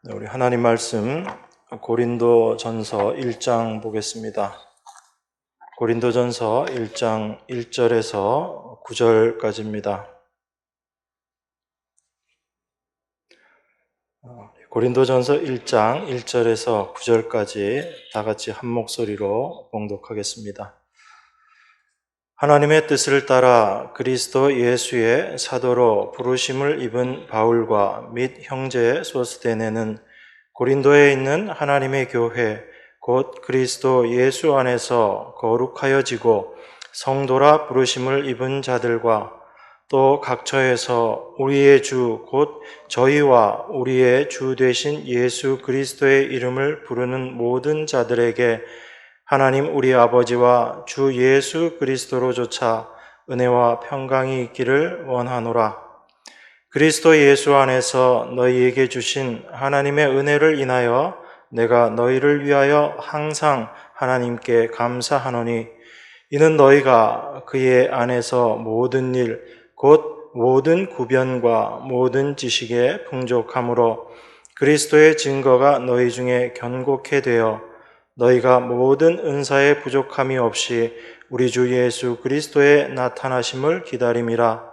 네, 우리 하나님 말씀 고린도전서 1장 보겠습니다. 고린도전서 1장 1절에서 9절까지입니다. 고린도전서 1장 1절에서 9절까지 다 같이 한 목소리로 봉독하겠습니다. 하나님의 뜻을 따라 그리스도 예수의 사도로 부르심을 입은 바울과 및 형제 소스데네는 고린도에 있는 하나님의 교회 곧 그리스도 예수 안에서 거룩하여지고 성도라 부르심을 입은 자들과 또 각처에서 우리의 주 곧 저희와 우리의 주 되신 예수 그리스도의 이름을 부르는 모든 자들에게 하나님 우리 아버지와 주 예수 그리스도로조차 은혜와 평강이 있기를 원하노라. 그리스도 예수 안에서 너희에게 주신 하나님의 은혜를 인하여 내가 너희를 위하여 항상 하나님께 감사하노니 이는 너희가 그의 안에서 모든 일, 곧 모든 구변과 모든 지식에 풍족함으로 그리스도의 증거가 너희 중에 견고케 되어 너희가 모든 은사에 부족함이 없이 우리 주 예수 그리스도의 나타나심을 기다림이라.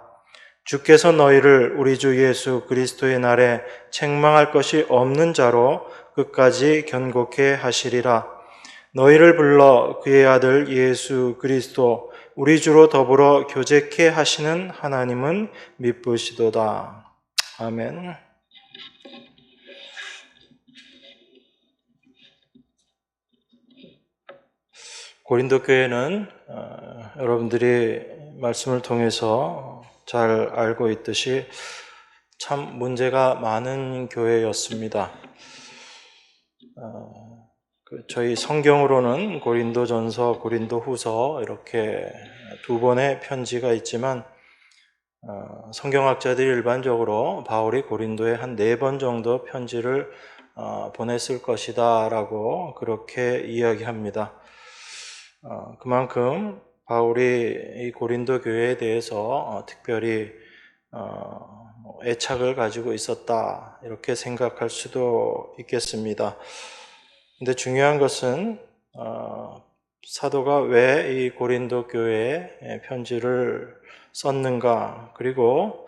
주께서 너희를 우리 주 예수 그리스도의 날에 책망할 것이 없는 자로 끝까지 견고케 하시리라. 너희를 불러 그의 아들 예수 그리스도 우리 주로 더불어 교제케 하시는 하나님은 미쁘시도다. 아멘. 고린도 교회는 여러분들이 말씀을 통해서 잘 알고 있듯이 참 문제가 많은 교회였습니다. 저희 성경으로는 고린도전서, 고린도후서 이렇게 두 번의 편지가 있지만 성경학자들이 일반적으로 바울이 고린도에 한 4번 정도 편지를 보냈을 것이다 라고 그렇게 이야기합니다. 그만큼 바울이 이 고린도 교회에 대해서 특별히 애착을 가지고 있었다 이렇게 생각할 수도 있겠습니다. 근데 중요한 것은 사도가 왜 이 고린도 교회에 편지를 썼는가, 그리고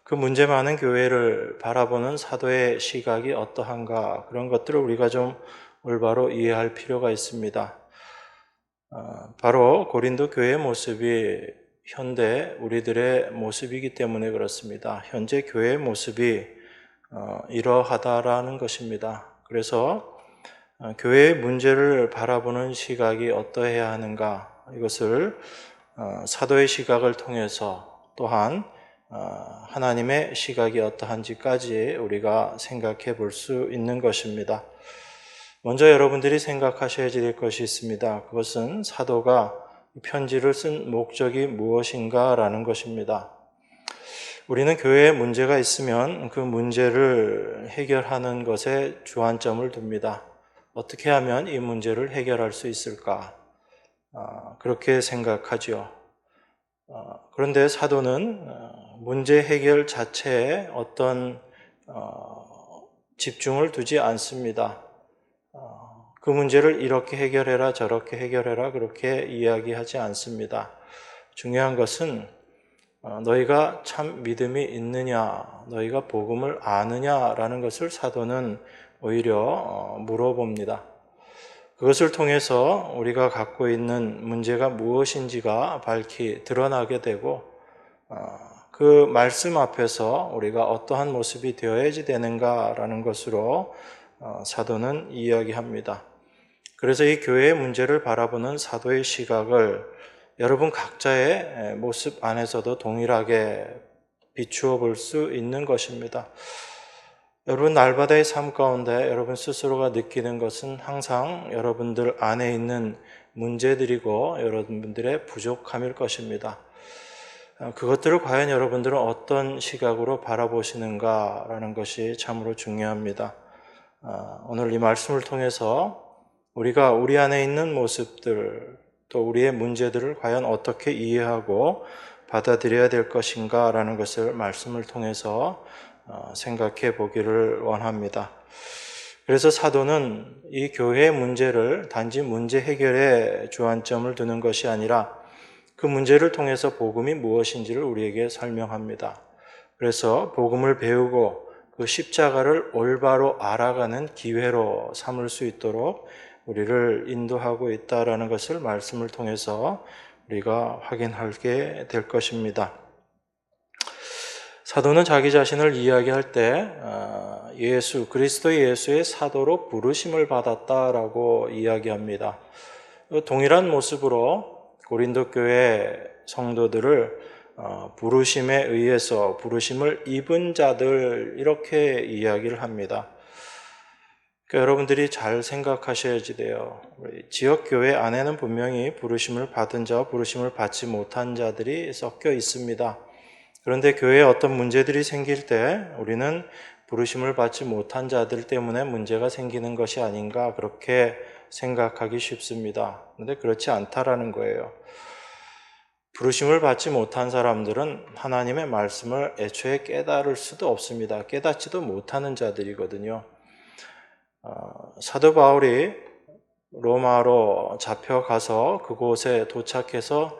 그 문제 많은 교회를 바라보는 사도의 시각이 어떠한가, 그런 것들을 우리가 좀 올바로 이해할 필요가 있습니다. 바로 고린도 교회의 모습이 현대 우리들의 모습이기 때문에 그렇습니다. 현재 교회의 모습이 이러하다라는 것입니다. 그래서 교회의 문제를 바라보는 시각이 어떠해야 하는가, 이것을 사도의 시각을 통해서 또한 하나님의 시각이 어떠한지까지 우리가 생각해 볼 수 있는 것입니다. 먼저 여러분들이 생각하셔야 될 것이 있습니다. 그것은 사도가 편지를 쓴 목적이 무엇인가라는 것입니다. 우리는 교회에 문제가 있으면 그 문제를 해결하는 것에 주안점을 둡니다. 어떻게 하면 이 문제를 해결할 수 있을까? 그렇게 생각하죠. 그런데 사도는 문제 해결 자체에 어떤 집중을 두지 않습니다. 그 문제를 이렇게 해결해라 저렇게 해결해라 그렇게 이야기하지 않습니다. 중요한 것은 너희가 참 믿음이 있느냐, 너희가 복음을 아느냐라는 것을 사도는 오히려 물어봅니다. 그것을 통해서 우리가 갖고 있는 문제가 무엇인지가 밝히 드러나게 되고 그 말씀 앞에서 우리가 어떠한 모습이 되어야지 되는가라는 것으로 사도는 이야기합니다. 그래서 이 교회의 문제를 바라보는 사도의 시각을 여러분 각자의 모습 안에서도 동일하게 비추어 볼 수 있는 것입니다. 여러분 날마다의 삶 가운데 여러분 스스로가 느끼는 것은 항상 여러분들 안에 있는 문제들이고 여러분들의 부족함일 것입니다. 그것들을 과연 여러분들은 어떤 시각으로 바라보시는가라는 것이 참으로 중요합니다. 오늘 이 말씀을 통해서 우리가 우리 안에 있는 모습들, 또 우리의 문제들을 과연 어떻게 이해하고 받아들여야 될 것인가라는 것을 말씀을 통해서 생각해 보기를 원합니다. 그래서 사도는 이 교회의 문제를 단지 문제 해결에 주안점을 두는 것이 아니라 그 문제를 통해서 복음이 무엇인지를 우리에게 설명합니다. 그래서 복음을 배우고 그 십자가를 올바로 알아가는 기회로 삼을 수 있도록 우리를 인도하고 있다라는 것을 말씀을 통해서 우리가 확인하게 될 것입니다. 사도는 자기 자신을 이야기할 때 그리스도 예수의 사도로 부르심을 받았다라고 이야기합니다. 동일한 모습으로 고린도 교회 성도들을 부르심에 의해서 부르심을 입은 자들 이렇게 이야기를 합니다. 그러니까 여러분들이 잘 생각하셔야지 돼요. 지역교회 안에는 분명히 부르심을 받은 자와 부르심을 받지 못한 자들이 섞여 있습니다. 그런데 교회에 어떤 문제들이 생길 때 우리는 부르심을 받지 못한 자들 때문에 문제가 생기는 것이 아닌가 그렇게 생각하기 쉽습니다. 그런데 그렇지 않다라는 거예요. 부르심을 받지 못한 사람들은 하나님의 말씀을 애초에 깨달을 수도 없습니다. 깨닫지도 못하는 자들이거든요. 사도 바울이 로마로 잡혀가서 그곳에 도착해서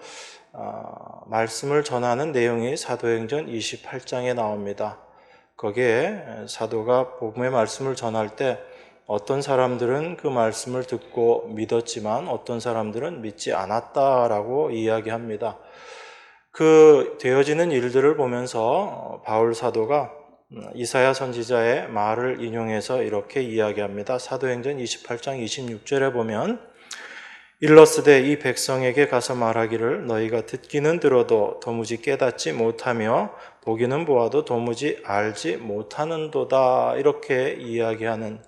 말씀을 전하는 내용이 사도행전 28장에 나옵니다. 거기에 사도가 복음의 말씀을 전할 때 어떤 사람들은 그 말씀을 듣고 믿었지만 어떤 사람들은 믿지 않았다라고 이야기합니다. 그 되어지는 일들을 보면서 바울 사도가 이사야 선지자의 말을 인용해서 이렇게 이야기합니다. 사도행전 28장 26절에 보면 일러스되 이 백성에게 가서 말하기를 너희가 듣기는 들어도 도무지 깨닫지 못하며 보기는 보아도 도무지 알지 못하는도다 이렇게 이야기하는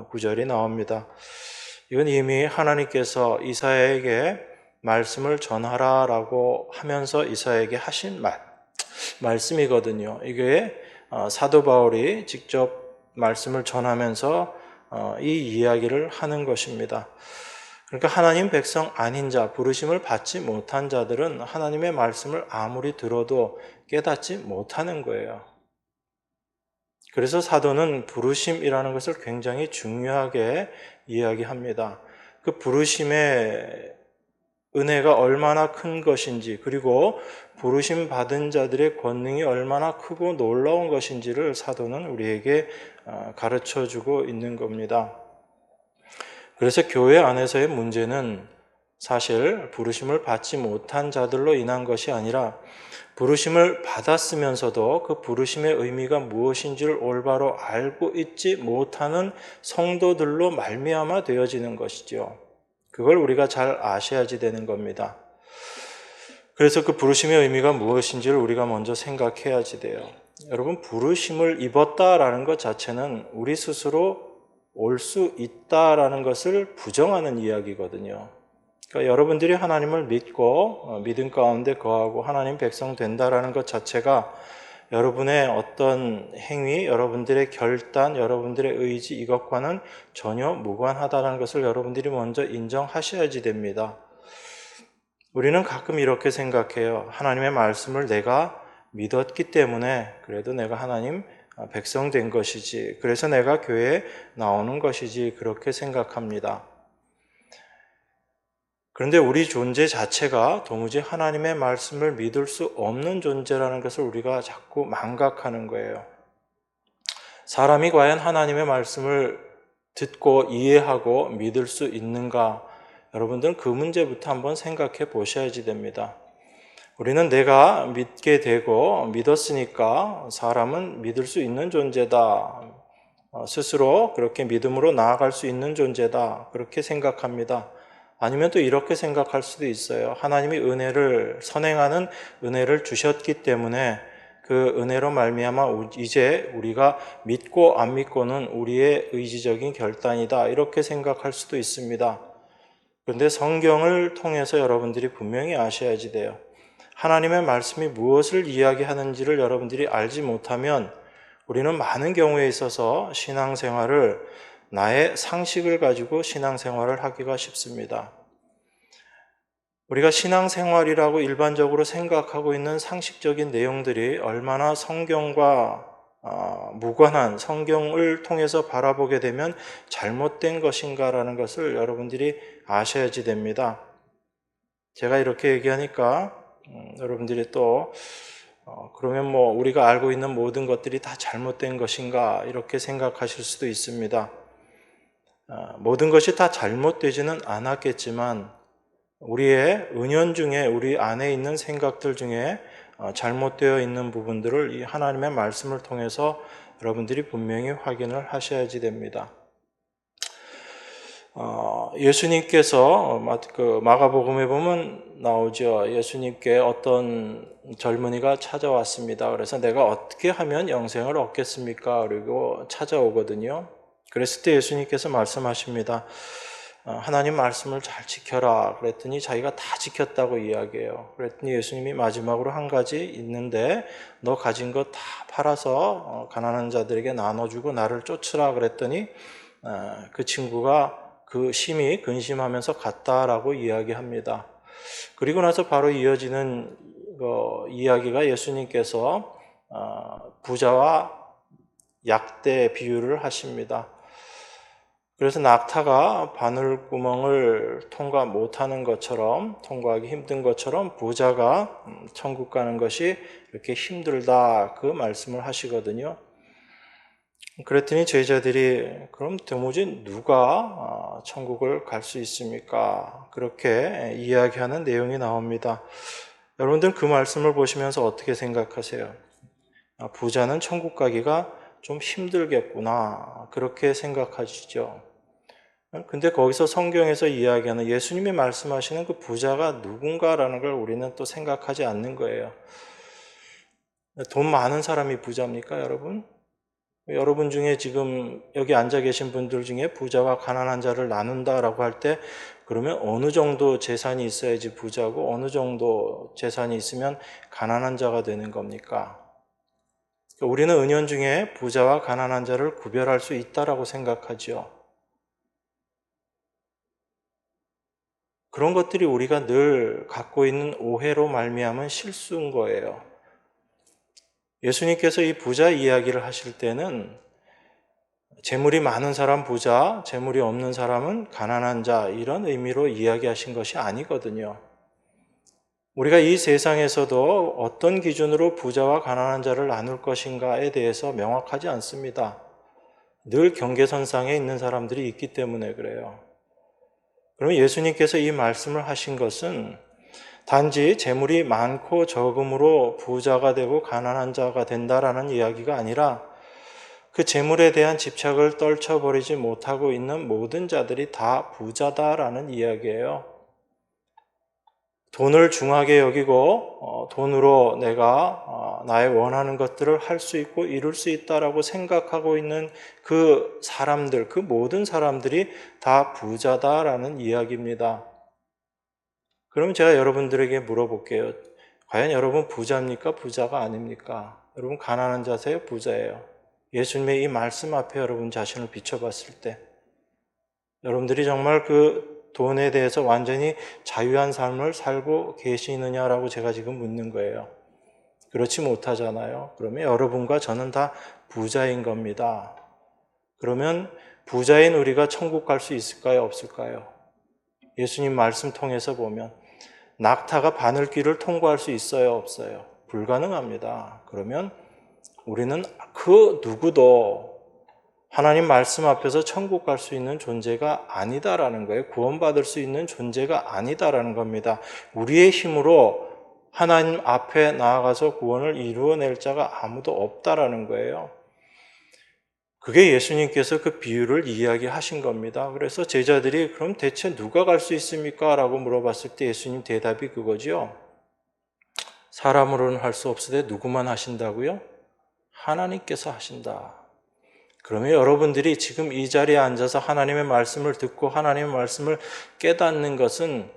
구절이 나옵니다. 이건 이미 하나님께서 이사야에게 말씀을 전하라라고 하면서 이사야에게 하신 말씀이거든요. 이게 사도 바울이 직접 말씀을 전하면서 이 이야기를 하는 것입니다. 그러니까 하나님 백성 아닌 자, 부르심을 받지 못한 자들은 하나님의 말씀을 아무리 들어도 깨닫지 못하는 거예요. 그래서 사도는 부르심이라는 것을 굉장히 중요하게 이야기합니다. 그 부르심의 은혜가 얼마나 큰 것인지, 그리고 부르심 받은 자들의 권능이 얼마나 크고 놀라운 것인지를 사도는 우리에게 가르쳐 주고 있는 겁니다. 그래서 교회 안에서의 문제는 사실 부르심을 받지 못한 자들로 인한 것이 아니라 부르심을 받았으면서도 그 부르심의 의미가 무엇인지를 올바로 알고 있지 못하는 성도들로 말미암아 되어지는 것이죠. 그걸 우리가 잘 아셔야지 되는 겁니다. 그래서 그 부르심의 의미가 무엇인지를 우리가 먼저 생각해야지 돼요. 여러분, 부르심을 입었다라는 것 자체는 우리 스스로 올 수 있다라는 것을 부정하는 이야기거든요. 그러니까 여러분들이 하나님을 믿고 믿음 가운데 거하고 하나님 백성 된다라는 것 자체가 여러분의 어떤 행위, 여러분들의 결단, 여러분들의 의지 이것과는 전혀 무관하다는 것을 여러분들이 먼저 인정하셔야지 됩니다. 우리는 가끔 이렇게 생각해요. 하나님의 말씀을 내가 믿었기 때문에 그래도 내가 하나님 백성 된 것이지, 그래서 내가 교회에 나오는 것이지 그렇게 생각합니다. 그런데 우리 존재 자체가 도무지 하나님의 말씀을 믿을 수 없는 존재라는 것을 우리가 자꾸 망각하는 거예요. 사람이 과연 하나님의 말씀을 듣고 이해하고 믿을 수 있는가? 여러분들은 그 문제부터 한번 생각해 보셔야지 됩니다. 우리는 내가 믿게 되고 믿었으니까 사람은 믿을 수 있는 존재다. 스스로 그렇게 믿음으로 나아갈 수 있는 존재다. 그렇게 생각합니다. 아니면 또 이렇게 생각할 수도 있어요. 하나님이 선행하는 은혜를 주셨기 때문에 그 은혜로 말미암아 이제 우리가 믿고 안 믿고는 우리의 의지적인 결단이다. 이렇게 생각할 수도 있습니다. 그런데 성경을 통해서 여러분들이 분명히 아셔야지 돼요. 하나님의 말씀이 무엇을 이야기하는지를 여러분들이 알지 못하면 우리는 많은 경우에 있어서 신앙생활을 나의 상식을 가지고 신앙생활을 하기가 쉽습니다. 우리가 신앙생활이라고 일반적으로 생각하고 있는 상식적인 내용들이 얼마나 성경과 무관한 성경을 통해서 바라보게 되면 잘못된 것인가라는 것을 여러분들이 아셔야지 됩니다. 제가 이렇게 얘기하니까 여러분들이 또 그러면 뭐 우리가 알고 있는 모든 것들이 다 잘못된 것인가 이렇게 생각하실 수도 있습니다. 모든 것이 다 잘못되지는 않았겠지만 우리의 은연중에 우리 안에 있는 생각들 중에 잘못되어 있는 부분들을 이 하나님의 말씀을 통해서 여러분들이 분명히 확인을 하셔야지 됩니다. 예수님께서 그 마가복음에 보면 나오죠. 예수님께 어떤 젊은이가 찾아왔습니다. 그래서 내가 어떻게 하면 영생을 얻겠습니까? 그리고 찾아오거든요. 그랬을 때 예수님께서 말씀하십니다. 하나님 말씀을 잘 지켜라. 그랬더니 자기가 다 지켰다고 이야기해요. 그랬더니 예수님이 마지막으로 한 가지 있는데 너 가진 거 다 팔아서 가난한 자들에게 나눠주고 나를 쫓으라. 그랬더니 그 친구가 그 심히 근심하면서 갔다라고 이야기합니다. 그리고 나서 바로 이어지는 이야기가 예수님께서 부자와 약대 비유를 하십니다. 그래서 낙타가 바늘구멍을 통과 못하는 것처럼, 통과하기 힘든 것처럼 부자가 천국 가는 것이 이렇게 힘들다 그 말씀을 하시거든요. 그랬더니 제자들이 그럼 도무지 누가 천국을 갈 수 있습니까? 그렇게 이야기하는 내용이 나옵니다. 여러분들 그 말씀을 보시면서 어떻게 생각하세요? 부자는 천국 가기가 좀 힘들겠구나 그렇게 생각하시죠. 근데 거기서 성경에서 이야기하는 예수님이 말씀하시는 그 부자가 누군가라는 걸 우리는 또 생각하지 않는 거예요. 돈 많은 사람이 부자입니까, 여러분? 여러분 중에 지금 여기 앉아 계신 분들 중에 부자와 가난한 자를 나눈다라고 할 때 그러면 어느 정도 재산이 있어야지 부자고 어느 정도 재산이 있으면 가난한 자가 되는 겁니까? 우리는 은연중에 부자와 가난한 자를 구별할 수 있다라고 생각하죠. 그런 것들이 우리가 늘 갖고 있는 오해로 말미암은 실수인 거예요. 예수님께서 이 부자 이야기를 하실 때는 재물이 많은 사람 부자, 재물이 없는 사람은 가난한 자 이런 의미로 이야기하신 것이 아니거든요. 우리가 이 세상에서도 어떤 기준으로 부자와 가난한 자를 나눌 것인가에 대해서 명확하지 않습니다. 늘 경계선상에 있는 사람들이 있기 때문에 그래요. 그러면 예수님께서 이 말씀을 하신 것은 단지 재물이 많고 적음으로 부자가 되고 가난한 자가 된다라는 이야기가 아니라 그 재물에 대한 집착을 떨쳐버리지 못하고 있는 모든 자들이 다 부자다라는 이야기예요. 돈을 중하게 여기고 돈으로 내가 나의 원하는 것들을 할 수 있고 이룰 수 있다라고 생각하고 있는 그 사람들, 그 모든 사람들이 다 부자다라는 이야기입니다. 그럼 제가 여러분들에게 물어볼게요. 과연 여러분 부자입니까? 부자가 아닙니까? 여러분 가난한 자세요? 부자예요? 예수님의 이 말씀 앞에 여러분 자신을 비춰봤을 때 여러분들이 정말 그 돈에 대해서 완전히 자유한 삶을 살고 계시느냐라고 제가 지금 묻는 거예요. 그렇지 못하잖아요. 그러면 여러분과 저는 다 부자인 겁니다. 그러면 부자인 우리가 천국 갈 수 있을까요? 없을까요? 예수님 말씀 통해서 보면 낙타가 바늘길을 통과할 수 있어요? 없어요? 불가능합니다. 그러면 우리는 그 누구도 하나님 말씀 앞에서 천국 갈 수 있는 존재가 아니다라는 거예요. 구원받을 수 있는 존재가 아니다라는 겁니다. 우리의 힘으로 하나님 앞에 나아가서 구원을 이루어낼 자가 아무도 없다라는 거예요. 그게 예수님께서 그 비유를 이야기하신 겁니다. 그래서 제자들이 그럼 대체 누가 갈 수 있습니까? 라고 물어봤을 때 예수님 대답이 그거죠. 사람으로는 할 수 없으되 누구만 하신다고요? 하나님께서 하신다. 그러면 여러분들이 지금 이 자리에 앉아서 하나님의 말씀을 듣고 하나님의 말씀을 깨닫는 것은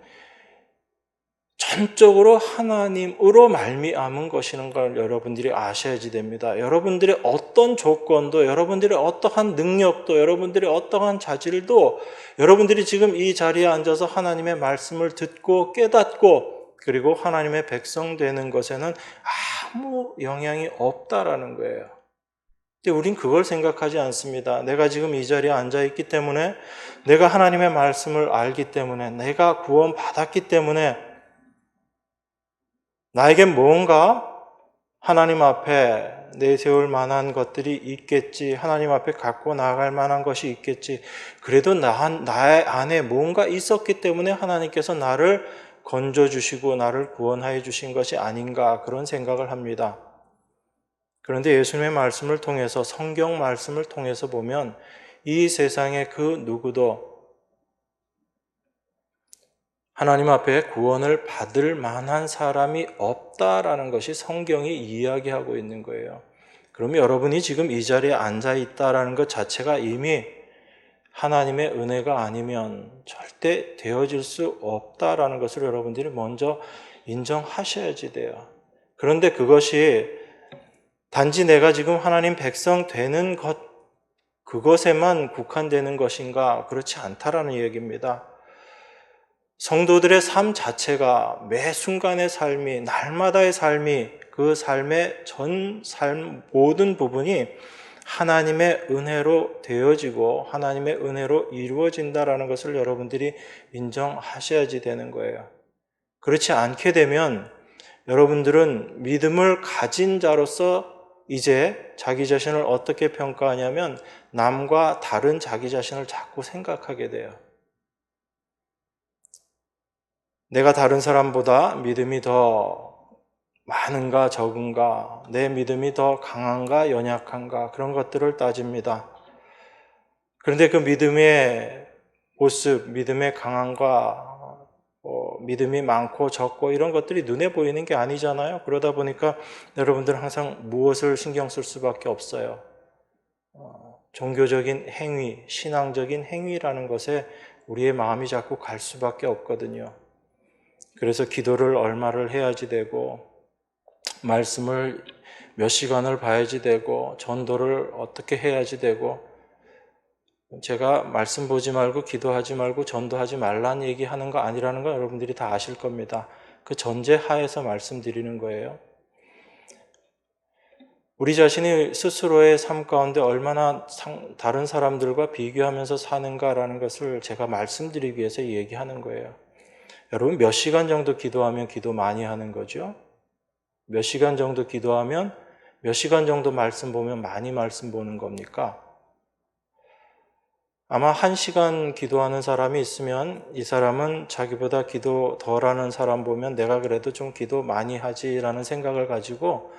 전적으로 하나님으로 말미암은 것이라는 걸 여러분들이 아셔야지 됩니다. 여러분들의 어떤 조건도, 여러분들의 어떠한 능력도, 여러분들의 어떠한 자질도 여러분들이 지금 이 자리에 앉아서 하나님의 말씀을 듣고 깨닫고 그리고 하나님의 백성 되는 것에는 아무 영향이 없다라는 거예요. 근데 우린 그걸 생각하지 않습니다. 내가 지금 이 자리에 앉아 있기 때문에, 내가 하나님의 말씀을 알기 때문에, 내가 구원받았기 때문에 나에게 뭔가 하나님 앞에 내세울 만한 것들이 있겠지, 하나님 앞에 갖고 나아갈 만한 것이 있겠지, 그래도 나의 안에 뭔가 있었기 때문에 하나님께서 나를 건져주시고 나를 구원하여 주신 것이 아닌가, 그런 생각을 합니다. 그런데 예수님의 말씀을 통해서, 성경 말씀을 통해서 보면 이 세상의 그 누구도 하나님 앞에 구원을 받을 만한 사람이 없다라는 것이 성경이 이야기하고 있는 거예요. 그러면 여러분이 지금 이 자리에 앉아 있다라는 것 자체가 이미 하나님의 은혜가 아니면 절대 되어질 수 없다라는 것을 여러분들이 먼저 인정하셔야지 돼요. 그런데 그것이 단지 내가 지금 하나님 백성 되는 것, 그것에만 국한되는 것인가? 그렇지 않다라는 얘기입니다. 성도들의 삶 자체가, 매 순간의 삶이, 날마다의 삶이, 그 삶의 모든 부분이 하나님의 은혜로 되어지고 하나님의 은혜로 이루어진다라는 것을 여러분들이 인정하셔야지 되는 거예요. 그렇지 않게 되면 여러분들은 믿음을 가진 자로서 이제 자기 자신을 어떻게 평가하냐면 남과 다른 자기 자신을 자꾸 생각하게 돼요. 내가 다른 사람보다 믿음이 더 많은가 적은가, 내 믿음이 더 강한가 연약한가, 그런 것들을 따집니다. 그런데 그 믿음의 모습, 믿음의 강함과 믿음이 많고 적고 이런 것들이 눈에 보이는 게 아니잖아요. 그러다 보니까 여러분들은 항상 무엇을 신경 쓸 수밖에 없어요. 종교적인 행위, 신앙적인 행위라는 것에 우리의 마음이 자꾸 갈 수밖에 없거든요. 그래서 기도를 얼마를 해야지 되고, 말씀을 몇 시간을 봐야지 되고, 전도를 어떻게 해야지 되고, 제가 말씀 보지 말고 기도하지 말고 전도하지 말라는 얘기하는 거 아니라는 거 여러분들이 다 아실 겁니다. 그 전제 하에서 말씀드리는 거예요. 우리 자신이 스스로의 삶 가운데 얼마나 다른 사람들과 비교하면서 사는가라는 것을 제가 말씀드리기 위해서 얘기하는 거예요. 여러분, 몇 시간 정도 기도하면 기도 많이 하는 거죠? 몇 시간 정도 기도하면, 몇 시간 정도 말씀 보면 많이 말씀 보는 겁니까? 아마 1시간 기도하는 사람이 있으면 이 사람은 자기보다 기도 덜하는 사람 보면 내가 그래도 좀 기도 많이 하지라는 생각을 가지고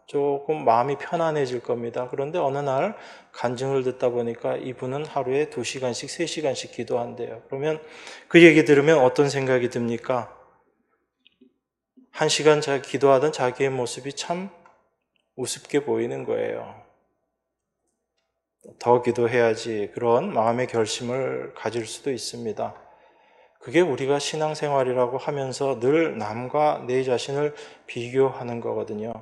조금 마음이 편안해질 겁니다. 그런데 어느 날 간증을 듣다 보니까 이분은 하루에 2시간씩, 3시간씩 기도한대요. 그러면 그 얘기 들으면 어떤 생각이 듭니까? 1시간 기도하던 자기의 모습이 참 우습게 보이는 거예요. 더 기도해야지, 그런 마음의 결심을 가질 수도 있습니다. 그게 우리가 신앙생활이라고 하면서 늘 남과 내 자신을 비교하는 거거든요.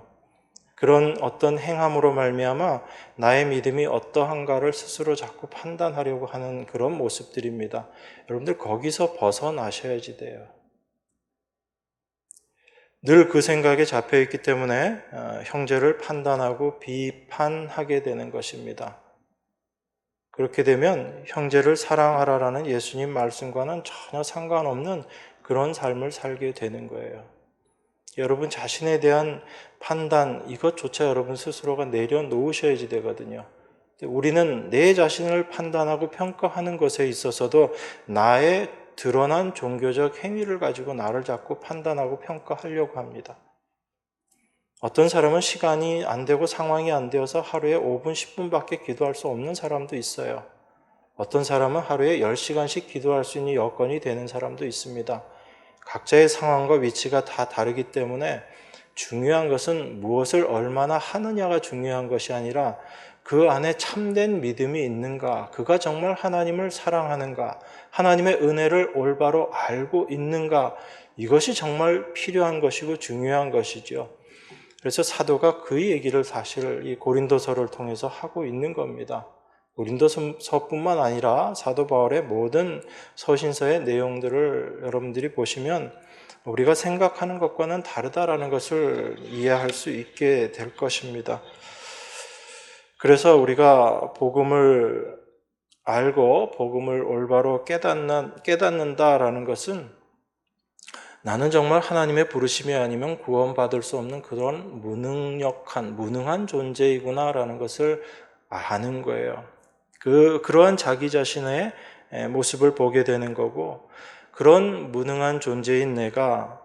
그런 어떤 행함으로 말미암아 나의 믿음이 어떠한가를 스스로 자꾸 판단하려고 하는 그런 모습들입니다. 여러분들 거기서 벗어나셔야지 돼요. 늘 그 생각에 잡혀있기 때문에 형제를 판단하고 비판하게 되는 것입니다. 그렇게 되면 형제를 사랑하라라는 예수님 말씀과는 전혀 상관없는 그런 삶을 살게 되는 거예요. 여러분 자신에 대한 판단, 이것조차 여러분 스스로가 내려놓으셔야지 되거든요. 우리는 내 자신을 판단하고 평가하는 것에 있어서도 나의 드러난 종교적 행위를 가지고 나를 자꾸 판단하고 평가하려고 합니다. 어떤 사람은 시간이 안 되고 상황이 안 되어서 하루에 5분, 10분밖에 기도할 수 없는 사람도 있어요. 어떤 사람은 하루에 10시간씩 기도할 수 있는 여건이 되는 사람도 있습니다. 각자의 상황과 위치가 다 다르기 때문에 중요한 것은 무엇을 얼마나 하느냐가 중요한 것이 아니라 그 안에 참된 믿음이 있는가, 그가 정말 하나님을 사랑하는가, 하나님의 은혜를 올바로 알고 있는가, 이것이 정말 필요한 것이고 중요한 것이죠. 그래서 사도가 그 얘기를 사실 이 고린도서를 통해서 하고 있는 겁니다. 고린도서뿐만 아니라 사도 바울의 모든 서신서의 내용들을 여러분들이 보시면 우리가 생각하는 것과는 다르다라는 것을 이해할 수 있게 될 것입니다. 그래서 우리가 복음을 알고 복음을 올바로 깨닫는다라는 것은 나는 정말 하나님의 부르심이 아니면 구원받을 수 없는 그런 무능한 존재이구나라는 것을 아는 거예요. 그러한 자기 자신의 모습을 보게 되는 거고, 그런 무능한 존재인 내가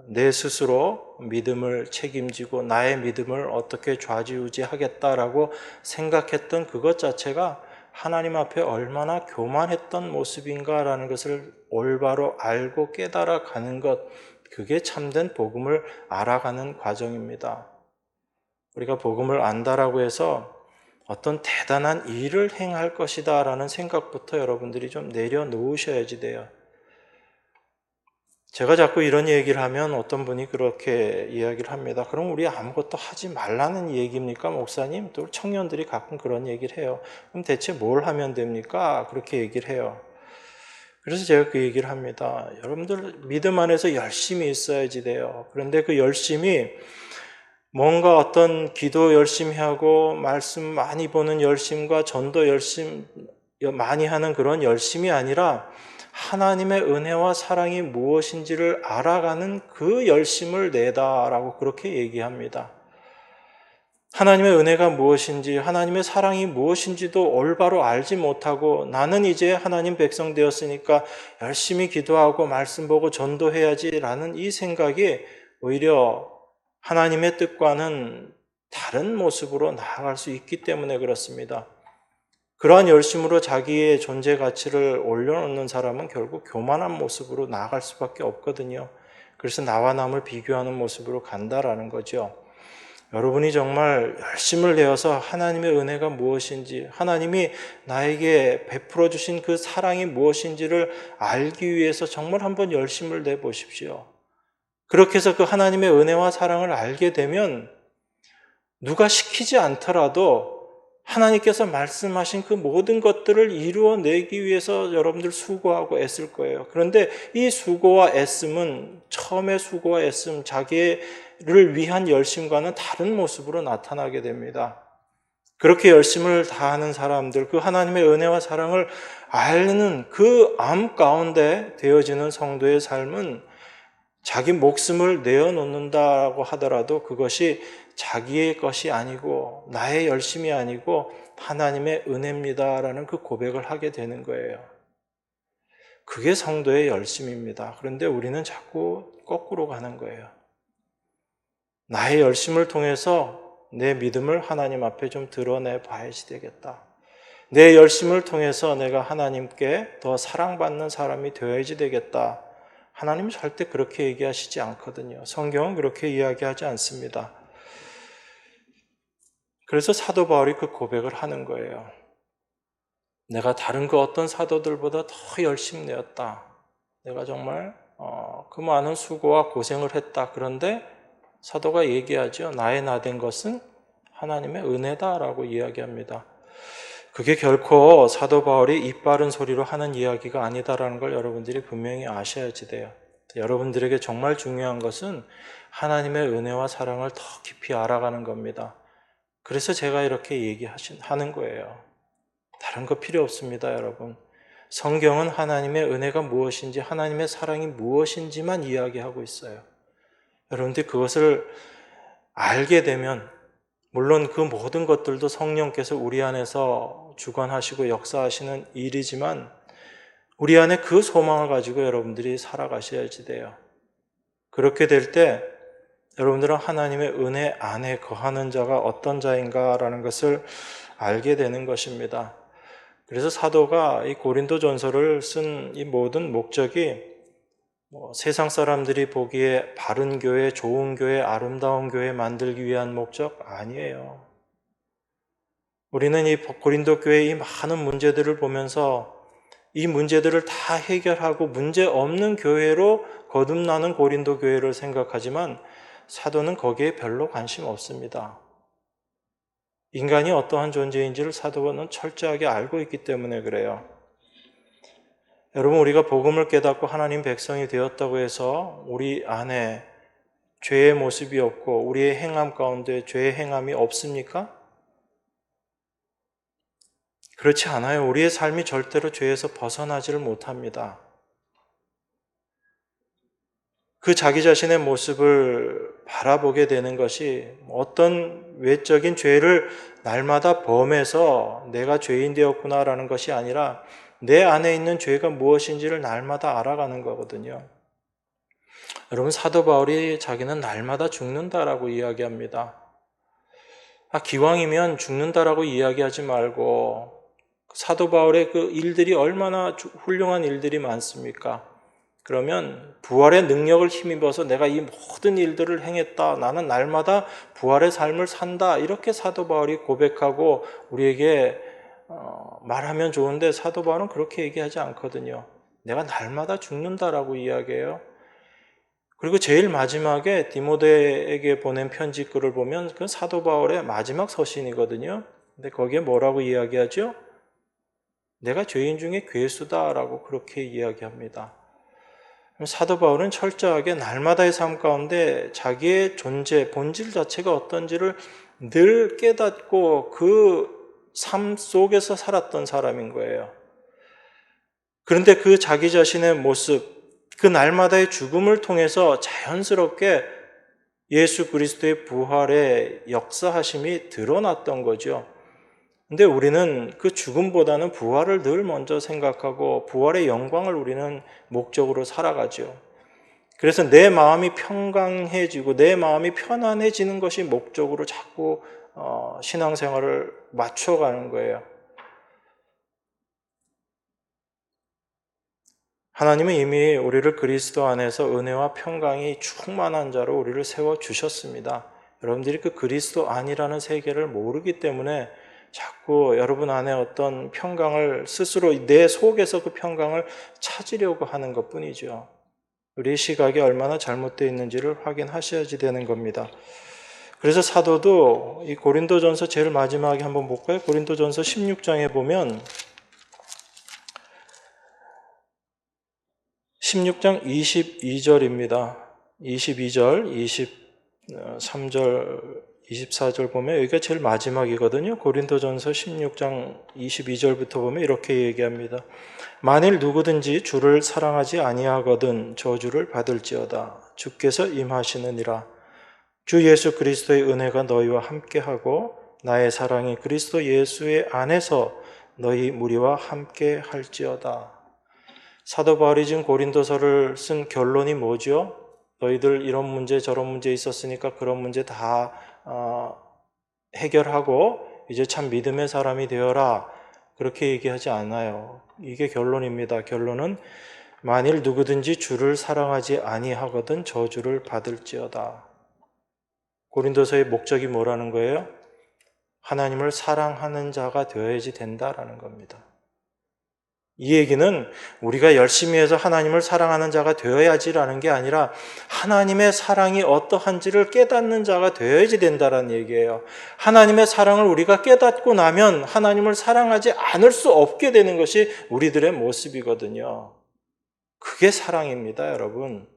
내 스스로 믿음을 책임지고 나의 믿음을 어떻게 좌지우지하겠다라고 생각했던 그것 자체가 하나님 앞에 얼마나 교만했던 모습인가라는 것을 올바로 알고 깨달아 가는 것, 그게 참된 복음을 알아가는 과정입니다. 우리가 복음을 안다라고 해서 어떤 대단한 일을 행할 것이다 라는 생각부터 여러분들이 좀 내려놓으셔야지 돼요. 제가 자꾸 이런 얘기를 하면 어떤 분이 그렇게 이야기를 합니다. 그럼 우리 아무것도 하지 말라는 얘기입니까, 목사님? 또 청년들이 가끔 그런 얘기를 해요. 그럼 대체 뭘 하면 됩니까? 그렇게 얘기를 해요. 그래서 제가 그 얘기를 합니다. 여러분들 믿음 안에서 열심히 있어야지 돼요. 그런데 그 열심이 뭔가 어떤 기도 열심히 하고 말씀 많이 보는 열심과 전도 열심 많이 하는 그런 열심이 아니라 하나님의 은혜와 사랑이 무엇인지를 알아가는 그 열심을 내다라고 그렇게 얘기합니다. 하나님의 은혜가 무엇인지, 하나님의 사랑이 무엇인지도 올바로 알지 못하고 나는 이제 하나님 백성 되었으니까 열심히 기도하고 말씀 보고 전도해야지라는 이 생각이 오히려 하나님의 뜻과는 다른 모습으로 나아갈 수 있기 때문에 그렇습니다. 그러한 열심으로 자기의 존재 가치를 올려놓는 사람은 결국 교만한 모습으로 나아갈 수밖에 없거든요. 그래서 나와 남을 비교하는 모습으로 간다라는 거죠. 여러분이 정말 열심을 내어서 하나님의 은혜가 무엇인지, 하나님이 나에게 베풀어 주신 그 사랑이 무엇인지를 알기 위해서 정말 한번 열심을 내보십시오. 그렇게 해서 그 하나님의 은혜와 사랑을 알게 되면 누가 시키지 않더라도 하나님께서 말씀하신 그 모든 것들을 이루어내기 위해서 여러분들 수고하고 애쓸 거예요. 그런데 이 수고와 애씀은 처음에 수고와 애씀, 자기를 위한 열심과는 다른 모습으로 나타나게 됩니다. 그렇게 열심을 다하는 사람들, 그 하나님의 은혜와 사랑을 아는 그 암 가운데 되어지는 성도의 삶은 자기 목숨을 내어놓는다고 하더라도 그것이 자기의 것이 아니고 나의 열심이 아니고 하나님의 은혜입니다라는 그 고백을 하게 되는 거예요. 그게 성도의 열심입니다. 그런데 우리는 자꾸 거꾸로 가는 거예요. 나의 열심을 통해서 내 믿음을 하나님 앞에 좀 드러내 봐야지 되겠다. 내 열심을 통해서 내가 하나님께 더 사랑받는 사람이 되어야지 되겠다. 하나님은 절대 그렇게 얘기하시지 않거든요. 성경은 그렇게 이야기하지 않습니다. 그래서 사도 바울이 그 고백을 하는 거예요. 내가 다른 그 어떤 사도들보다 더 열심히 내었다. 내가 정말 그 많은 수고와 고생을 했다. 그런데 사도가 얘기하죠. 나의 나된 것은 하나님의 은혜다라고 이야기합니다. 그게 결코 사도 바울이 입 바른 소리로 하는 이야기가 아니다라는 걸 여러분들이 분명히 아셔야지 돼요. 여러분들에게 정말 중요한 것은 하나님의 은혜와 사랑을 더 깊이 알아가는 겁니다. 그래서 제가 이렇게 하는 거예요. 다른 거 필요 없습니다, 여러분. 성경은 하나님의 은혜가 무엇인지, 하나님의 사랑이 무엇인지만 이야기하고 있어요. 여러분들이 그것을 알게 되면 물론 그 모든 것들도 성령께서 우리 안에서 주관하시고 역사하시는 일이지만 우리 안에 그 소망을 가지고 여러분들이 살아가셔야지 돼요. 그렇게 될 때 여러분들은 하나님의 은혜 안에 거하는 자가 어떤 자인가라는 것을 알게 되는 것입니다. 그래서 사도가 이 고린도전서를 쓴 이 모든 목적이 세상 사람들이 보기에 바른 교회, 좋은 교회, 아름다운 교회 만들기 위한 목적 아니에요. 우리는 이 고린도 교회의 이 많은 문제들을 보면서 이 문제들을 다 해결하고 문제 없는 교회로 거듭나는 고린도 교회를 생각하지만 사도는 거기에 별로 관심 없습니다. 인간이 어떠한 존재인지를 사도는 철저하게 알고 있기 때문에 그래요. 여러분, 우리가 복음을 깨닫고 하나님 백성이 되었다고 해서 우리 안에 죄의 모습이 없고 우리의 행함 가운데 죄의 행함이 없습니까? 그렇지 않아요. 우리의 삶이 절대로 죄에서 벗어나지를 못합니다. 그 자기 자신의 모습을 바라보게 되는 것이 어떤 외적인 죄를 날마다 범해서 내가 죄인 되었구나라는 것이 아니라 내 안에 있는 죄가 무엇인지를 날마다 알아가는 거거든요. 여러분, 사도 바울이 자기는 날마다 죽는다라고 이야기합니다. 기왕이면 죽는다라고 이야기하지 말고 사도 바울의 그 일들이 얼마나 훌륭한 일들이 많습니까? 그러면 부활의 능력을 힘입어서 내가 이 모든 일들을 행했다. 나는 날마다 부활의 삶을 산다. 이렇게 사도 바울이 고백하고 우리에게 말하면 좋은데 사도 바울은 그렇게 얘기하지 않거든요. 내가 날마다 죽는다라고 이야기해요. 그리고 제일 마지막에 디모데에게 보낸 편지 글을 보면 그 사도 바울의 마지막 서신이거든요. 근데 거기에 뭐라고 이야기하죠? 내가 죄인 중에 괴수다라고 그렇게 이야기합니다. 사도 바울은 철저하게 날마다의 삶 가운데 자기의 존재, 본질 자체가 어떤지를 늘 깨닫고 그 삶 속에서 살았던 사람인 거예요. 그런데 그 자기 자신의 모습, 그 날마다의 죽음을 통해서 자연스럽게 예수 그리스도의 부활의 역사하심이 드러났던 거죠. 근데 우리는 그 죽음보다는 부활을 늘 먼저 생각하고 부활의 영광을 우리는 목적으로 살아가죠. 그래서 내 마음이 평강해지고 내 마음이 편안해지는 것이 목적으로 자꾸 신앙생활을 맞춰가는 거예요. 하나님은 이미 우리를 그리스도 안에서 은혜와 평강이 충만한 자로 우리를 세워주셨습니다. 여러분들이 그 그리스도 안이라는 세계를 모르기 때문에 자꾸 여러분 안에 어떤 평강을 스스로 내 속에서 그 평강을 찾으려고 하는 것뿐이죠. 우리의 시각이 얼마나 잘못되어 있는지를 확인하셔야지 되는 겁니다. 그래서 사도도 이 고린도전서 제일 마지막에 한번 볼까요? 고린도전서 16장에 보면 16장 22절입니다. 22절, 23절, 24절 보면 여기가 제일 마지막이거든요. 고린도전서 16장 22절부터 보면 이렇게 얘기합니다. 만일 누구든지 주를 사랑하지 아니하거든 저주를 받을지어다. 주께서 임하시느니라. 주 예수 그리스도의 은혜가 너희와 함께하고 나의 사랑이 그리스도 예수의 안에서 너희 무리와 함께 할지어다. 사도 바울이 지금 고린도서를 쓴 결론이 뭐죠? 너희들 이런 문제 저런 문제 있었으니까 그런 문제 다 해결하고 이제 참 믿음의 사람이 되어라. 그렇게 얘기하지 않아요. 이게 결론입니다. 결론은 만일 누구든지 주를 사랑하지 아니하거든 저주를 받을지어다. 고린도서의 목적이 뭐라는 거예요? 하나님을 사랑하는 자가 되어야지 된다라는 겁니다. 이 얘기는 우리가 열심히 해서 하나님을 사랑하는 자가 되어야지라는 게 아니라 하나님의 사랑이 어떠한지를 깨닫는 자가 되어야지 된다는 얘기예요. 하나님의 사랑을 우리가 깨닫고 나면 하나님을 사랑하지 않을 수 없게 되는 것이 우리들의 모습이거든요. 그게 사랑입니다, 여러분.